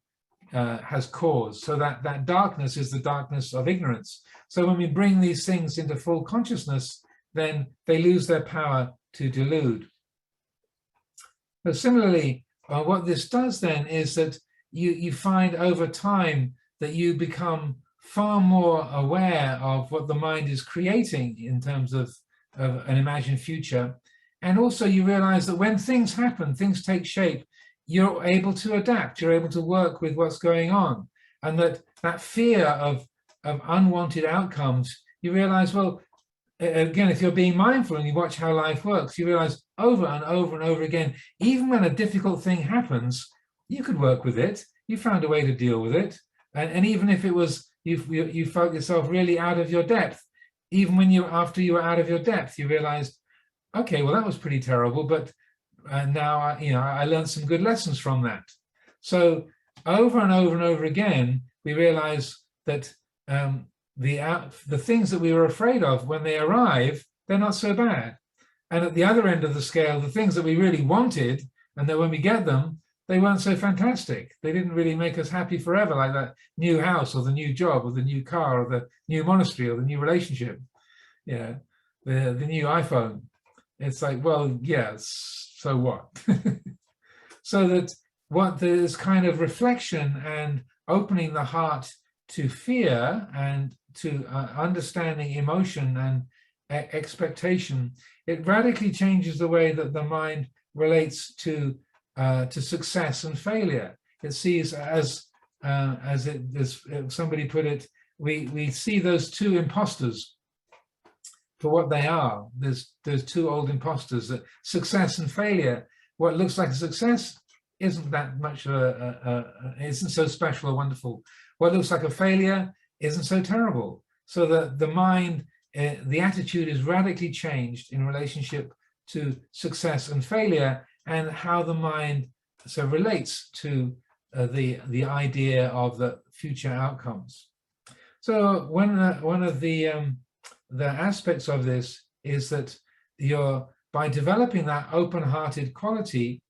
has cause. So that darkness is the darkness of ignorance. So when we bring these things into full consciousness, then they lose their power to delude. But similarly, what this does then is that you find over time that you become far more aware of what the mind is creating in terms of an imagined future. And also you realize that when things happen, things take shape, you're able to adapt, you're able to work with what's going on. And that fear of unwanted outcomes, you realize, well, again, if you're being mindful and you watch how life works, you realize over and over and over again, even when a difficult thing happens, you could work with it. You found a way to deal with it. And even if it was, you felt yourself really out of your depth, even when after you were out of your depth, you realized, okay, well, that was pretty terrible, but now I learned some good lessons from that. So over and over and over again, we realize that the things that we were afraid of, when they arrive, they're not so bad. And at the other end of the scale, the things that we really wanted, and that when we get them, they weren't so fantastic. They didn't really make us happy forever, like that new house or the new job or the new car or the new monastery or the new relationship, the new iPhone. It's like, well, yes, so what? So that what there's kind of reflection and opening the heart to fear and to understanding emotion and expectation, it radically changes the way that the mind relates to success and failure. It sees as somebody put it, we see those 2 imposters for what they are. There's 2 old imposters, that success and failure. What looks like a success isn't that much isn't so special or wonderful. What looks like a failure isn't so terrible. So that the mind, the attitude is radically changed in relationship to success and failure, and how the mind so relates to the idea of the future outcomes. So one of the aspects of this is that by developing that open-hearted quality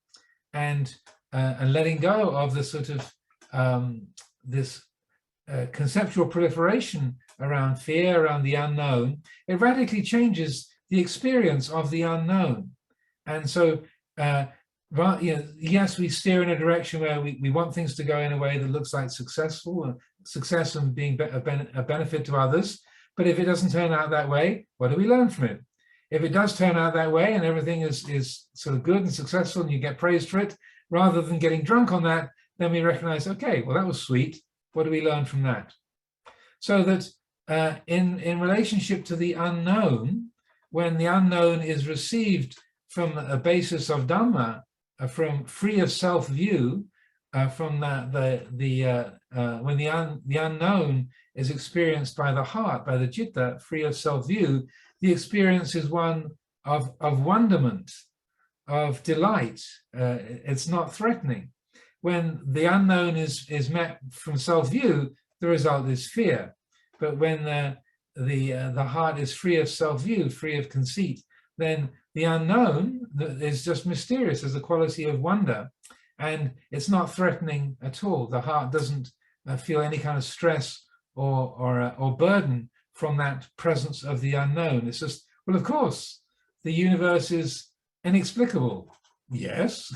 and letting go of the sort of this conceptual proliferation around fear, around the unknown, it radically changes the experience of the unknown. And so, yes, we steer in a direction where we want things to go in a way that looks like success and being a benefit to others. But if it doesn't turn out that way, what do we learn from it? If it does turn out that way and everything is sort of good and successful and you get praised for it, rather than getting drunk on that, then we recognize, okay, well, that was sweet. What do we learn from that? So that in relationship to the unknown, when the unknown is received from a basis of Dhamma, from free of self-view, from when the unknown is experienced by the heart, by the citta, free of self-view, the experience is one of wonderment, of delight. It's not threatening. When the unknown is met from self-view, the result is fear. But when the heart is free of self-view, free of conceit, then the unknown is just mysterious as a quality of wonder, and it's not threatening at all. The heart doesn't feel any kind of stress or burden from that presence of the unknown. It's just, well, of course, the universe is inexplicable. Yes,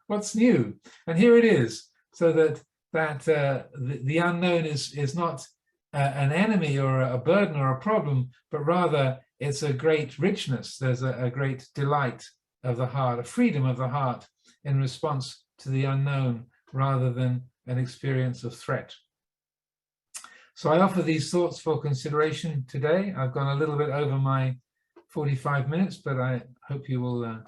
what's new? And here it is. So that the unknown is not an enemy or a burden or a problem, but rather it's a great richness. There's a great delight of the heart, a freedom of the heart in response to the unknown, rather than an experience of threat. So I offer these thoughts for consideration today. I've gone a little bit over my 45 minutes, but I hope you will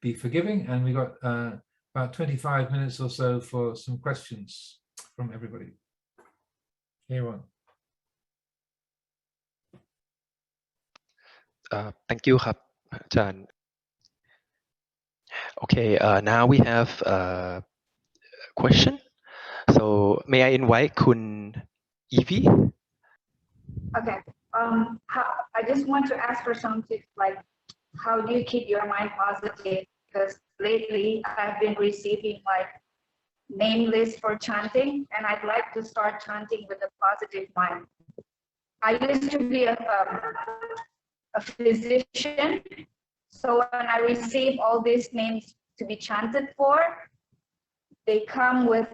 be forgiving. And we got about 25 minutes or so for some questions from everybody. Here on. Thank you, Ajahn. Okay, now we have a question. So may I invite Kun Evie? Okay. I just want to ask for some tips, like how do you keep your mind positive? Because lately I've been receiving like name lists for chanting, and I'd like to start chanting with a positive mind. I used to be a physician, so when I receive all these names to be chanted for, they come with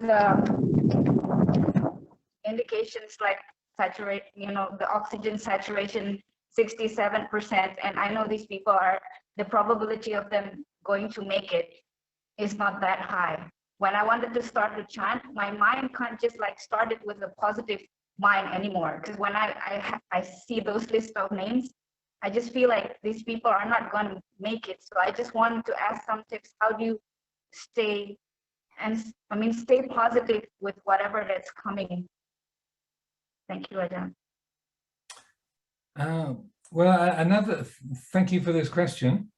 indications like saturate, the oxygen saturation 67%, and I know these people are, the probability of them going to make it is not that high. When I wanted to start to chant, my mind can't just like start it with a positive mind anymore, because when I see those lists of names, I just feel like these people are not going to make it. So I just wanted to ask some tips. How do you stay positive with whatever that's coming? Thank you, Ajahn. Well, thank you for this question.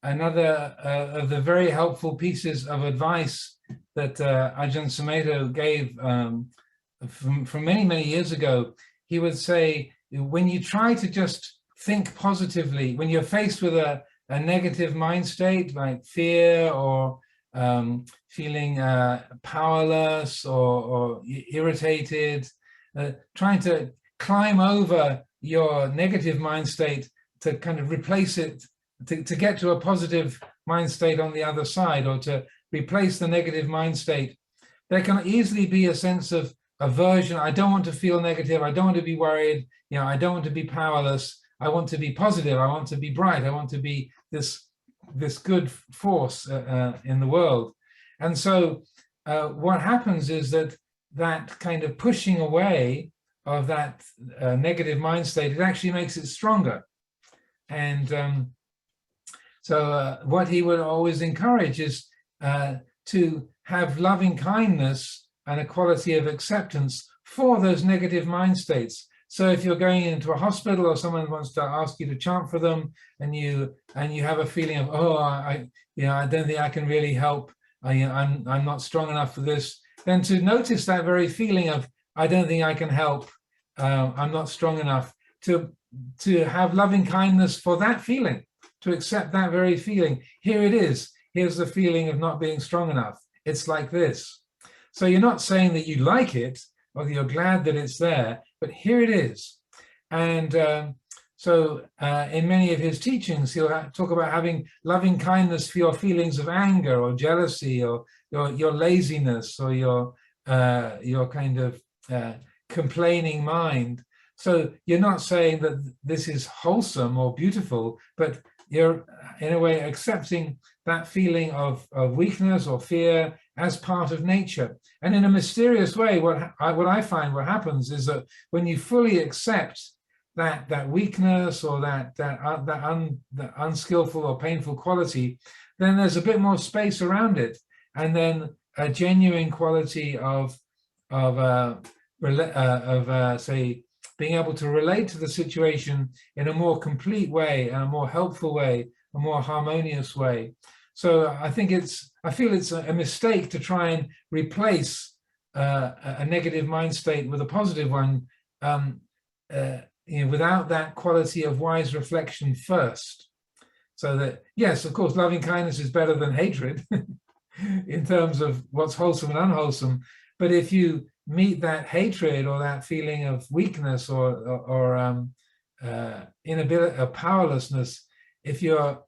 Another of the very helpful pieces of advice that Ajahn Amaro gave from many, many years ago, he would say, when you try to just think positively, when you're faced with a negative mind state like fear or feeling powerless or irritated, trying to climb over your negative mind state to kind of replace it, to get to a positive mind state on the other side, or to replace the negative mind state, there can easily be a sense of aversion. I don't want to feel negative. I don't want to be worried. I don't want to be powerless. I want to be positive. I want to be bright. I want to be this good force in the world. And so what happens is that kind of pushing away of that negative mind state, it actually makes it stronger. And so what he would always encourage is to have loving kindness and a quality of acceptance for those negative mind states. So if you're going into a hospital or someone wants to ask you to chant for them, and you have a feeling of, oh, I don't think I can really help, I'm not strong enough for this, then to notice that very feeling of, I don't think I can help, I'm not strong enough, to have loving kindness for that feeling, to accept that very feeling. Here it is. Here's the feeling of not being strong enough. It's like this. So you're not saying that you like it or that you're glad that it's there, but here it is. And so in many of his teachings, he'll talk about having loving kindness for your feelings of anger or jealousy or your laziness or your kind of complaining mind. So you're not saying that this is wholesome or beautiful, but you're in a way accepting that feeling of weakness or fear as part of nature. And in a mysterious way, what I find what happens is that when you fully accept that weakness or that unskillful or painful quality, then there's a bit more space around it, and then a genuine quality of say, being able to relate to the situation in a more complete way, and a more helpful way, a more harmonious way. So I feel it's a mistake to try and replace a negative mind state with a positive one, without that quality of wise reflection first. So that, yes, of course, loving kindness is better than hatred in terms of what's wholesome and unwholesome. But if you meet that hatred or that feeling of weakness or inability or powerlessness, if you're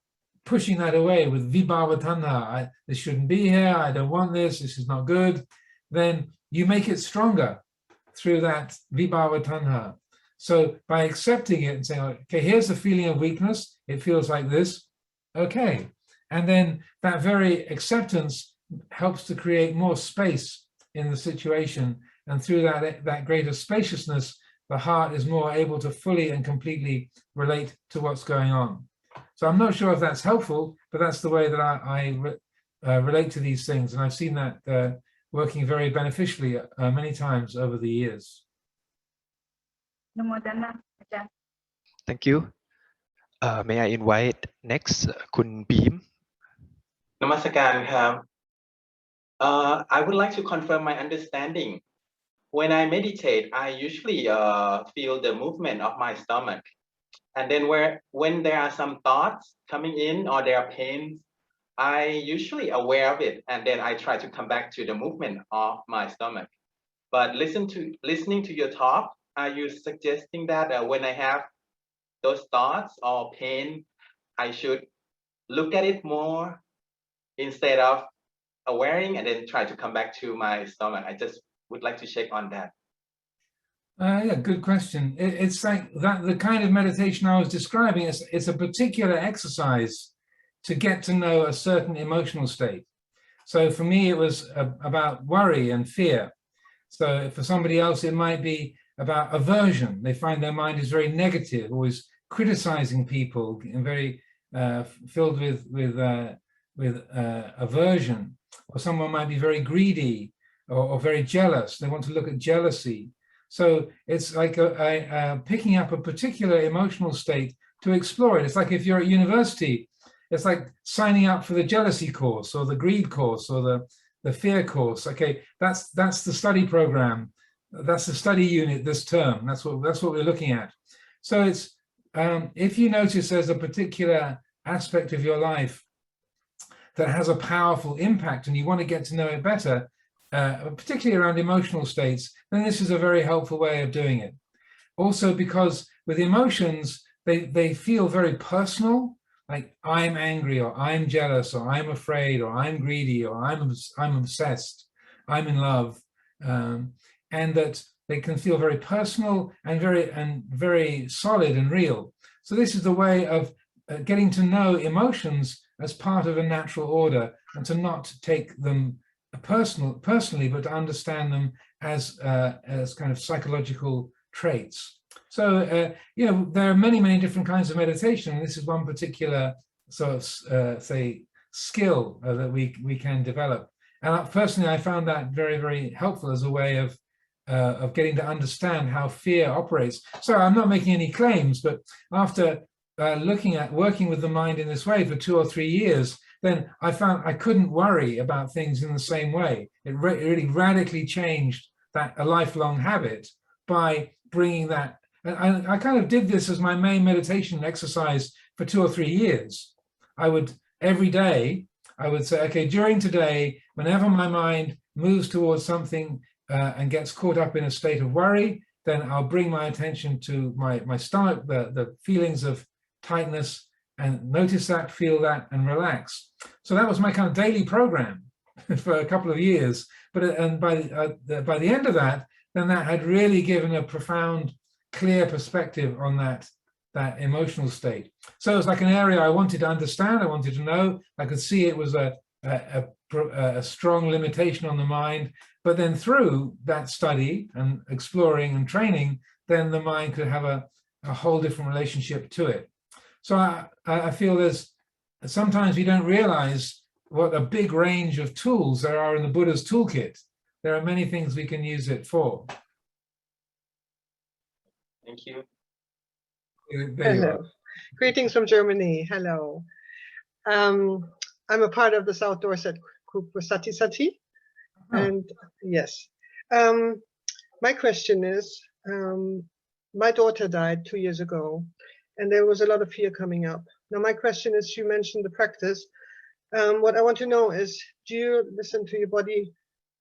pushing that away with vibhava tanha, this shouldn't be here, I don't want this is not good, then you make it stronger through that vibhava tanha. So by accepting it and saying, okay, here's the feeling of weakness, it feels like this, okay. And then that very acceptance helps to create more space in the situation. And through that greater spaciousness, the heart is more able to fully and completely relate to what's going on. So I'm not sure if that's helpful, but that's the way that I relate to these things. And I've seen that working very beneficially many times over the years. Thank you. May I invite next Kun Beam? Namaskaranครับ. I would like to confirm my understanding. When I meditate, I usually feel the movement of my stomach. And then when there are some thoughts coming in or there are pains, I usually aware of it. And then I try to come back to the movement of my stomach. But listening to your talk, are you suggesting that when I have those thoughts or pain, I should look at it more instead of awareing and then try to come back to my stomach? I just would like to check on that. Yeah, good question. It's like that the kind of meditation I was describing, it's a particular exercise to get to know a certain emotional state. So for me, it was about worry and fear. So for somebody else, it might be about aversion. They find their mind is very negative, always criticizing people, and very filled with aversion. Or someone might be very greedy or very jealous. They want to look at jealousy. So it's like picking up a particular emotional state to explore it. It's like if you're at university, it's like signing up for the jealousy course or the greed course or the fear course. Okay, that's the study program. That's the study unit this term. That's what we're looking at. So it's if you notice there's a particular aspect of your life that has a powerful impact and you want to get to know it better, particularly around emotional states, then this is a very helpful way of doing it. Also because with emotions, they feel very personal, like I'm angry or I'm jealous or I'm afraid or I'm greedy or I'm obsessed, I'm in love, and that they can feel very personal and very solid and real. So this is the way of getting to know emotions as part of a natural order, and to not take them personally, but to understand them as kind of psychological traits. So there are many different kinds of meditation, and this is one particular sort of say skill that we can develop. And personally, I found that very helpful as a way of getting to understand how fear operates. So I'm not making any claims, but after working with the mind in this way for 2 or 3 years, then I found I couldn't worry about things in the same way. It really radically changed a lifelong habit by bringing that. And I kind of did this as my main meditation exercise for 2 or 3 years. Every day, I would say, okay, during today, whenever my mind moves towards something and gets caught up in a state of worry, then I'll bring my attention to my stomach, the feelings of tightness, and notice that, feel that, and relax. So that was my kind of daily program for a couple of years. But by the end of that, then that had really given a profound, clear perspective on that emotional state. So it was like an area I wanted to understand, I wanted to know. I could see it was a a strong limitation on the mind, but then through that study and exploring and training, then the mind could have a whole different relationship to it. So I feel there's sometimes we don't realize what a big range of tools there are in the Buddha's toolkit. There are many things we can use it for. Thank you. There you are. Hello. Greetings from Germany. Hello. I'm a part of the South Dorset group with Sati Sati. Oh. And yes, my question is, my daughter died 2 years ago, and there was a lot of fear coming up. Now, my question is, you mentioned the practice. What I want to know is, do you listen to your body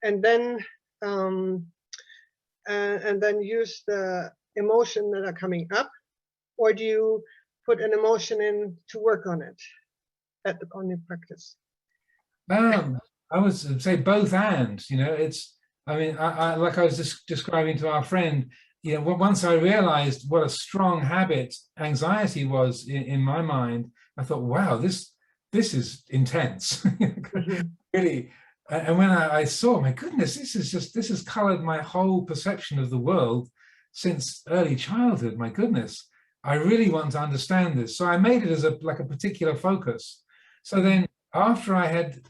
and then use the emotion that are coming up, or do you put an emotion in to work on it on your practice? I would say both and, you know, it's, I mean, I like I was just describing to our friend, you know, once I realized what a strong habit anxiety was in my mind, I thought, wow, this is intense. Really. And when I saw, my goodness, this has colored my whole perception of the world since early childhood. My goodness, I really want to understand this. So I made it as like a particular focus. So then after I had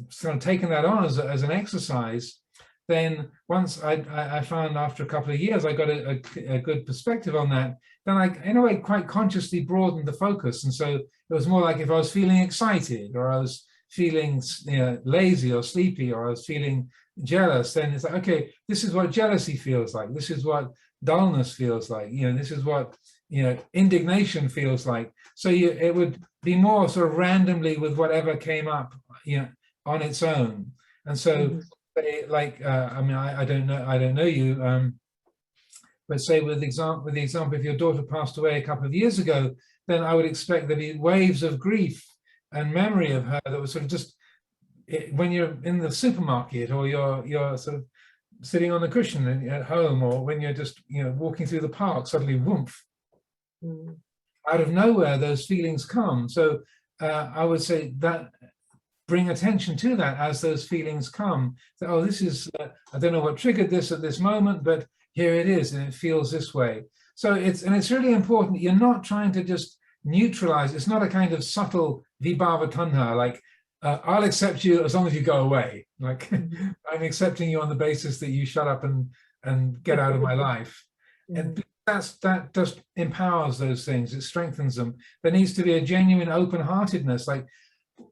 sort of taken that on as an exercise, then once I found after a couple of years, I got a good perspective on that. Then I, in a way, quite consciously broadened the focus. And so it was more like if I was feeling excited, or I was feeling, you know, lazy or sleepy, or I was feeling jealous, then it's like, okay, this is what jealousy feels like. This is what dullness feels like. You know, this is what, you know, indignation feels like. So it would be more sort of randomly with whatever came up, you know, on its own. And so, like, I mean, I don't know you, but say with the example, if your daughter passed away a couple of years ago, then I would expect there'd be waves of grief and memory of her that was sort of just, when you're in the supermarket, or you're sort of sitting on the cushion at home, or when you're just, you know, walking through the park, suddenly whoomph, out of nowhere those feelings come. So I would say that bring attention to that as those feelings come. So, oh, this is I don't know what triggered this at this moment, but here it is, and it feels this way. So it's really important. You're not trying to just neutralize. It's not a kind of subtle vibhava tanha, like I'll accept you as long as you go away. Like I'm accepting you on the basis that you shut up and get out of my life. And that just empowers those things. It strengthens them. There needs to be a genuine open-heartedness. Like,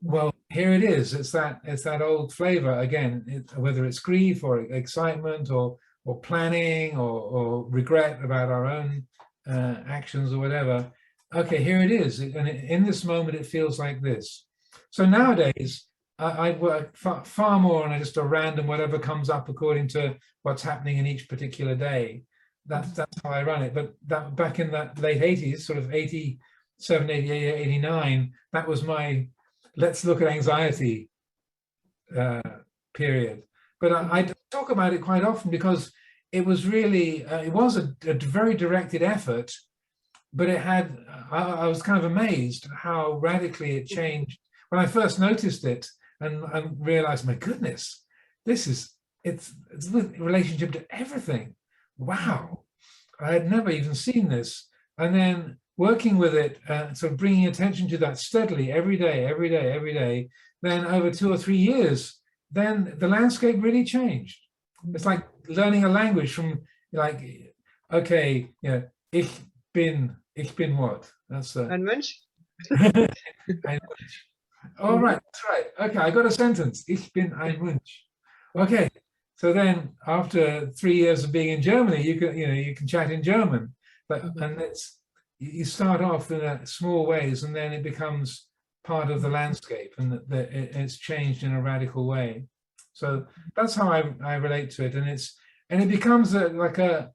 well, here it is. It's that old flavor again. Whether it's grief or excitement or planning or regret about our own actions or whatever. Okay, here it is. And in this moment, it feels like this. So nowadays, I work far more on just a random whatever comes up according to what's happening in each particular day. That's how I run it. But that back in that late 80s, sort of 87, 88, 89, that was my let's look at anxiety period. But I talk about it quite often because it was really, it was a very directed effort, but it had, I was kind of amazed how radically it changed when I first noticed it and realized, my goodness, it's with relationship to everything. Wow, I had never even seen this. And then working with it, sort of bringing attention to that steadily every day, then over 2 or 3 years, then the landscape really changed. It's like learning a language from, like, okay, you know, ich bin what? That's Ein Mensch? All right, that's right. Okay, I got a sentence. Ich bin ein Mensch. Okay, so then after 3 years of being in Germany, you can chat in German, but and you start off in small ways, and then it becomes part of the landscape, and it's changed in a radical way. So that's how I relate to it, and it becomes like a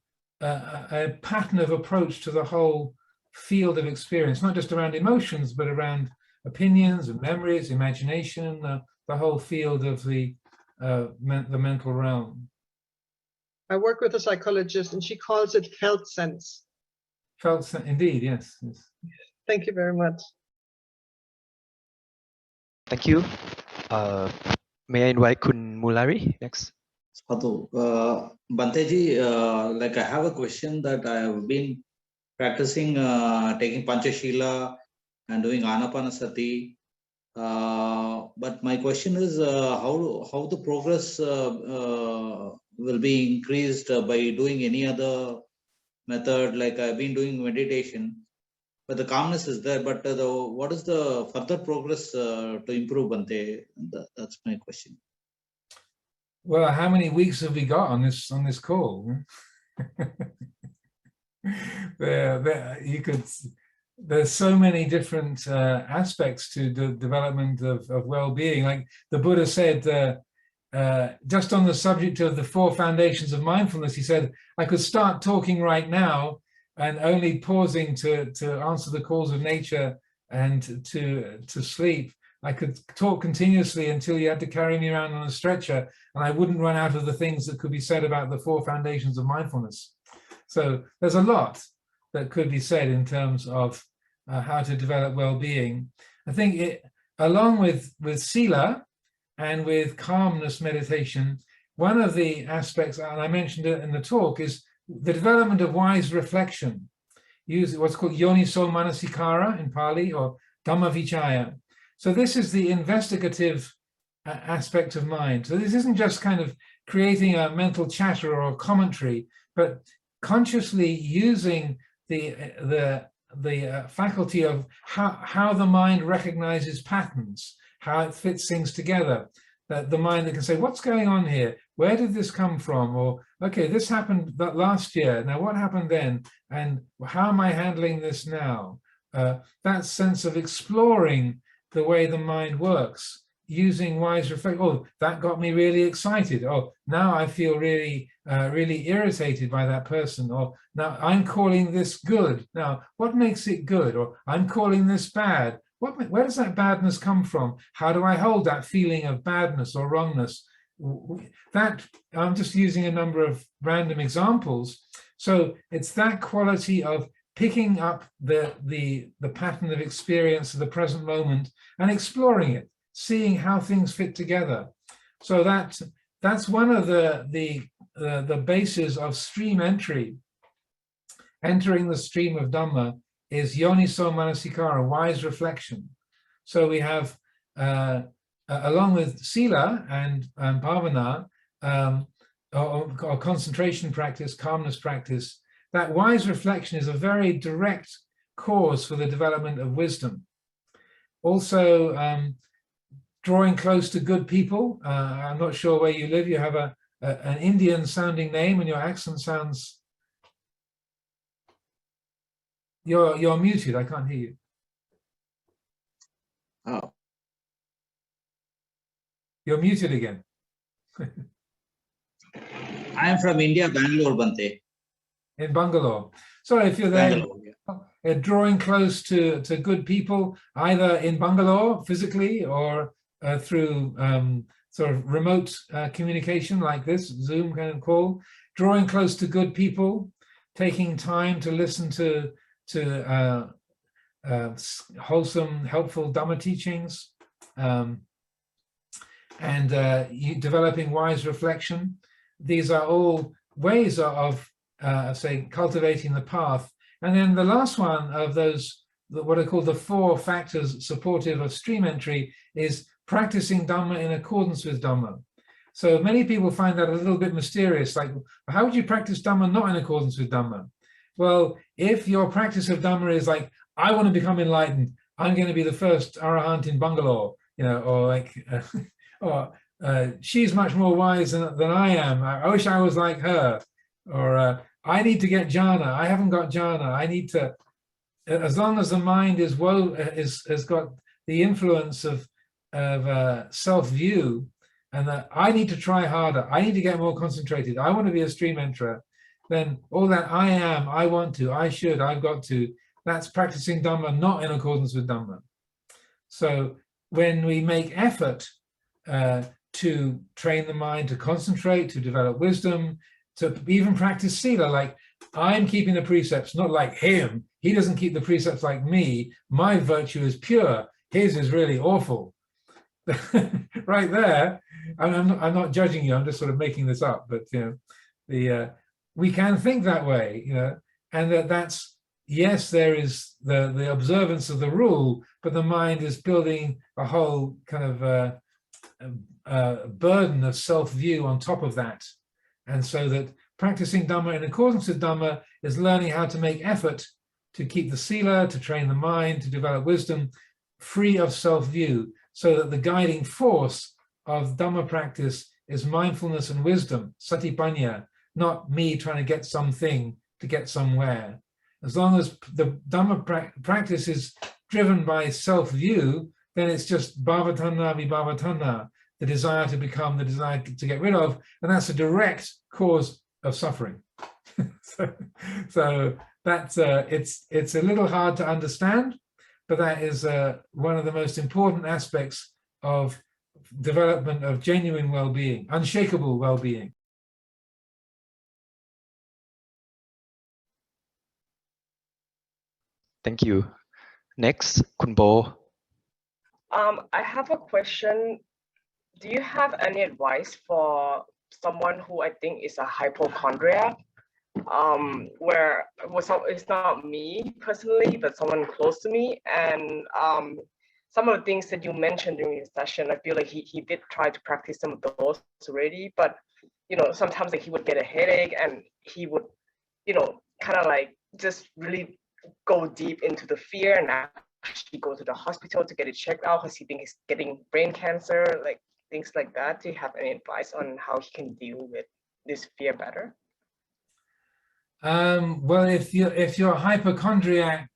pattern of approach to the whole field of experience, not just around emotions, but around opinions and memories, imagination, the whole field of the mental realm. I work with a psychologist, and she calls it felt sense. Felt sense, indeed, yes. Thank you very much. Thank you. May I invite Kun Mulari next? Sadhu, Banteji, like I have a question that I have been practicing taking Panchashila and doing Anapanasati. But my question is how the progress will be increased by doing any other method. Like I've been doing meditation, but the calmness is there. But what is the further progress to improve, Bante? That's my question. Well, how many weeks have we got on this call? There's so many different aspects to the development of well-being. Like the Buddha said, just on the subject of the 4 foundations of mindfulness, he said, I could start talking right now and only pausing to answer the calls of nature and to sleep. I could talk continuously until you had to carry me around on a stretcher, and I wouldn't run out of the things that could be said about the 4 foundations of mindfulness. So there's a lot that could be said in terms of how to develop well-being. I think along with Sila and with calmness meditation, one of the aspects, and I mentioned it in the talk, is the development of wise reflection. Use what's called yoniso manasikara in Pali, or Dhamma vichaya. So this is the investigative aspect of mind. So this isn't just kind of creating a mental chatter or a commentary, but consciously using the faculty of how the mind recognizes patterns, how it fits things together. That the mind that can say, what's going on here? Where did this come from? Or, okay, this happened last year. Now, what happened then? And how am I handling this now? That sense of exploring the way the mind works, using wise reflection. Oh, that got me really excited. Oh, now I feel really, really irritated by that person. Or now I'm calling this good. Now, what makes it good? Or I'm calling this bad. Where does that badness come from? How do I hold that feeling of badness or wrongness? That I'm just using a number of random examples. So it's that quality of picking up the pattern of experience of the present moment and exploring it, seeing how things fit together. So that's one of the bases of stream entry. Entering the stream of Dhamma is yoniso manasikara, wise reflection. So we have, along with sila and bhavana, or concentration practice, calmness practice, that wise reflection is a very direct cause for the development of wisdom. Also, drawing close to good people. I'm not sure where you live. You have an Indian sounding name and your accent sounds... You're muted, I can't hear you. Oh. You're muted again. I am from India, Bangalore, Bante. In Bangalore. So if you're there, Bangalore, yeah. Drawing close to good people, either in Bangalore physically or through sort of remote communication like this, Zoom kind of call, drawing close to good people, taking time to listen to wholesome, helpful Dhamma teachings, and developing wise reflection. These are all ways of say, cultivating the path. And then the last one of those, what are called the 4 factors supportive of stream entry, is practicing Dhamma in accordance with Dhamma. So many people find that a little bit mysterious, like, how would you practice Dhamma not in accordance with Dhamma? Well, if your practice of Dhamma is like, I want to become enlightened, I'm going to be the first Arahant in Bangalore, you know, or like, she's much more wise than I am. I wish I was like her. Or I need to get jhana. I haven't got jhana. I need to, as long as the mind has got the influence of self-view, and that I need to try harder. I need to get more concentrated. I want to be a stream enterer. Then all that I am, I want to, I should, I've got to, that's practicing Dhamma not in accordance with Dhamma. So when we make effort to train the mind to concentrate, to develop wisdom, to even practice sila, like I'm keeping the precepts, not like him. He doesn't keep the precepts like me. My virtue is pure. His is really awful. right there, and I'm not judging you, I'm just sort of making this up, but you know, we can think that way, you know, and that's, yes, there is the observance of the rule, but the mind is building a whole kind of burden of self-view on top of that. And so that practicing Dhamma in accordance with Dhamma is learning how to make effort to keep the sila, to train the mind, to develop wisdom, free of self-view, so that the guiding force of Dhamma practice is mindfulness and wisdom, satipanya, not me trying to get something to get somewhere. As long as the Dhamma practice is driven by self-view, then it's just bhavatanha vibhavatanha, the desire to become, the desire to get rid of, and that's a direct cause of suffering. so that's it's a little hard to understand, but that is one of the most important aspects of development of genuine well-being, unshakable well-being. Thank you. Next, Kun Bo. I have a question. Do you have any advice for someone who I think is a hypochondriac? Where it's not me personally, but someone close to me. And some of the things that you mentioned during the session, I feel like he did try to practice some of those already, but you know, sometimes like he would get a headache and he would, you know, kind of like just really go deep into the fear and actually go to the hospital to get it checked out because he thinks he's getting brain cancer, like things like that. Do you have any advice on how he can deal with this fear better? Well, if your hypochondriac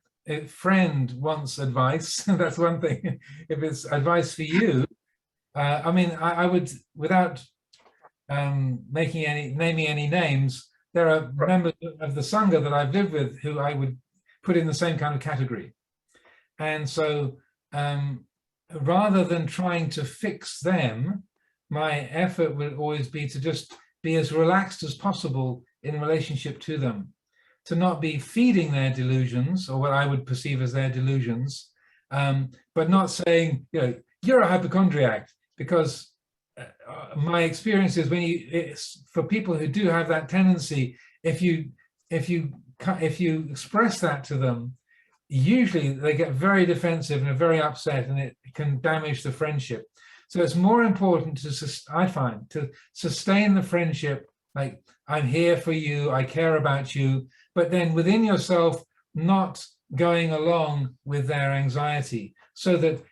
friend wants advice, that's one thing. If it's advice for you, I mean, I would, without naming any names, there are members of the Sangha that I've lived with who I would put in the same kind of category. And so rather than trying to fix them, my effort would always be to just be as relaxed as possible in relationship to them, to not be feeding their delusions, or what I would perceive as their delusions, but not saying, you know, you're a hypochondriac, because my experience is it's for people who do have that tendency, if you express that to them, usually they get very defensive and are very upset, and it can damage the friendship. So it's more important I find, to sustain the friendship, like, I'm here for you, I care about you, but then within yourself, not going along with their anxiety. So that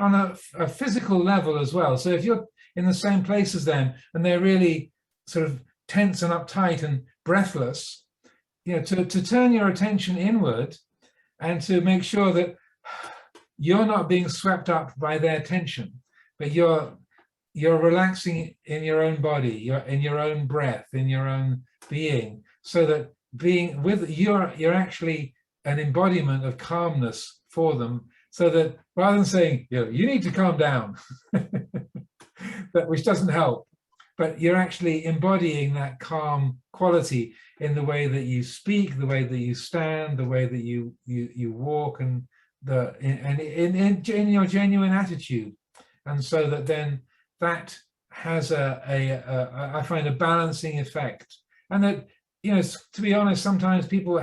on a physical level as well, so if you're in the same place as them and they're really sort of tense and uptight and breathless, you know, to turn your attention inward and to make sure that you're not being swept up by their tension, but you're relaxing in your own body, you're in your own breath, in your own being, so that being with you're actually an embodiment of calmness for them, so that rather than saying, you know, you need to calm down, which doesn't help, but you're actually embodying that calm quality in the way that you speak, the way that you stand, the way that you walk, and in your genuine attitude. And so that then that has I find a balancing effect. And that, you know, to be honest, sometimes people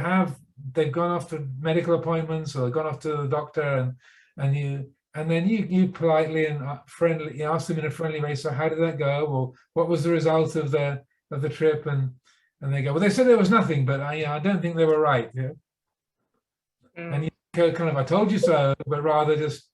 they've gone off to medical appointments or gone off to the doctor, and then you politely and friendly ask them in a friendly way, so how did that go, or what was the result of the trip, and they go, well, they said there was nothing, but I don't think they were right. Yeah. And you go kind of, I told you so, but rather just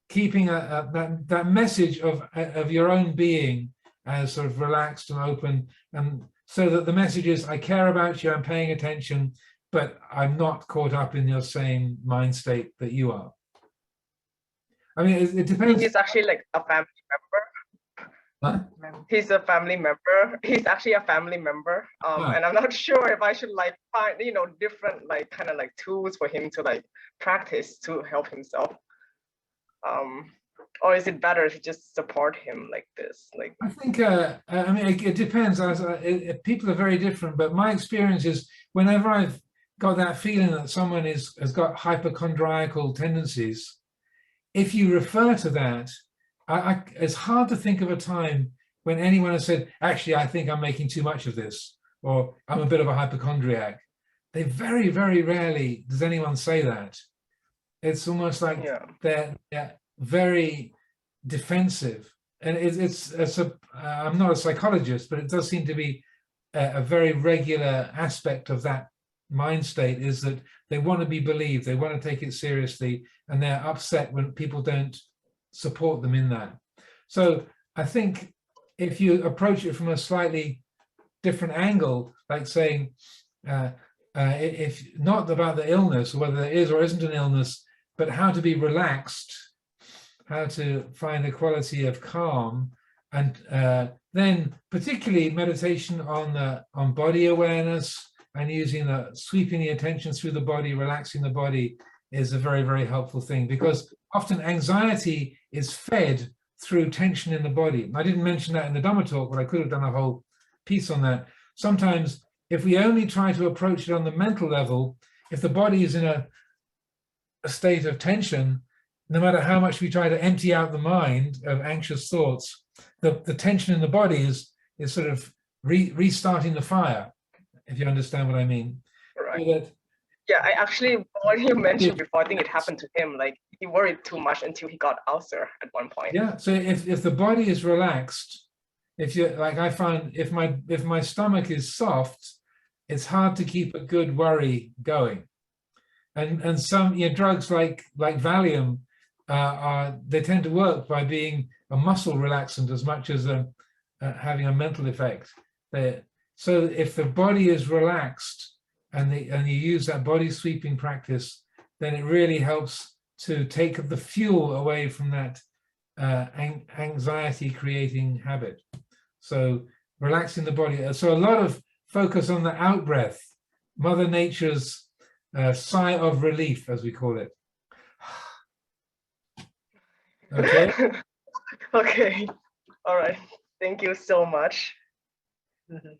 keeping that message of your own being as sort of relaxed and open, and so that the message is, I care about you, I'm paying attention, but I'm not caught up in your same mind state that you are. I mean, it depends. He's actually like a family member. Huh? He's a family member. He's actually a family member. And I'm not sure if I should like find, you know, different like kind of like tools for him to like practice to help himself. Or is it better to just support him like this? Like, I think, I mean, it depends. People are very different, but my experience is whenever I've got that feeling that someone has got hypochondriacal tendencies, if you refer to that, it's hard to think of a time when anyone has said, actually, I think I'm making too much of this, or I'm a bit of a hypochondriac. They very, very rarely does anyone say that. It's almost like they're very defensive. And I'm not a psychologist, but it does seem to be a very regular aspect of that mind state, is that they want to be believed, they want to take it seriously, and they're upset when people don't support them in that. So I think if you approach it from a slightly different angle, like saying, if not about the illness, or whether there is or isn't an illness, but how to be relaxed, how to find a quality of calm, and then particularly meditation on body awareness, and using sweeping the attention through the body, relaxing the body, is a very, very helpful thing, because often anxiety is fed through tension in the body. I didn't mention that in the Dhamma talk, but I could have done a whole piece on that. Sometimes if we only try to approach it on the mental level, if the body is in a state of tension, no matter how much we try to empty out the mind of anxious thoughts, the tension in the body is sort of restarting the fire, if you understand what I mean. Right. So yeah, I actually, what you mentioned before, I think it happened to him, like he worried too much until he got ulcer at one point. Yeah, so if the body is relaxed, if you like, I find if my stomach is soft, it's hard to keep a good worry going. And some drugs like Valium they tend to work by being a muscle relaxant as much as having a mental effect. So if the body is relaxed and you use that body sweeping practice, then it really helps to take the fuel away from that anxiety creating habit. So relaxing the body. So a lot of focus on the out breath, Mother Nature's sigh of relief, as we call it. Okay. Okay. All right. Thank you so much. Mhm.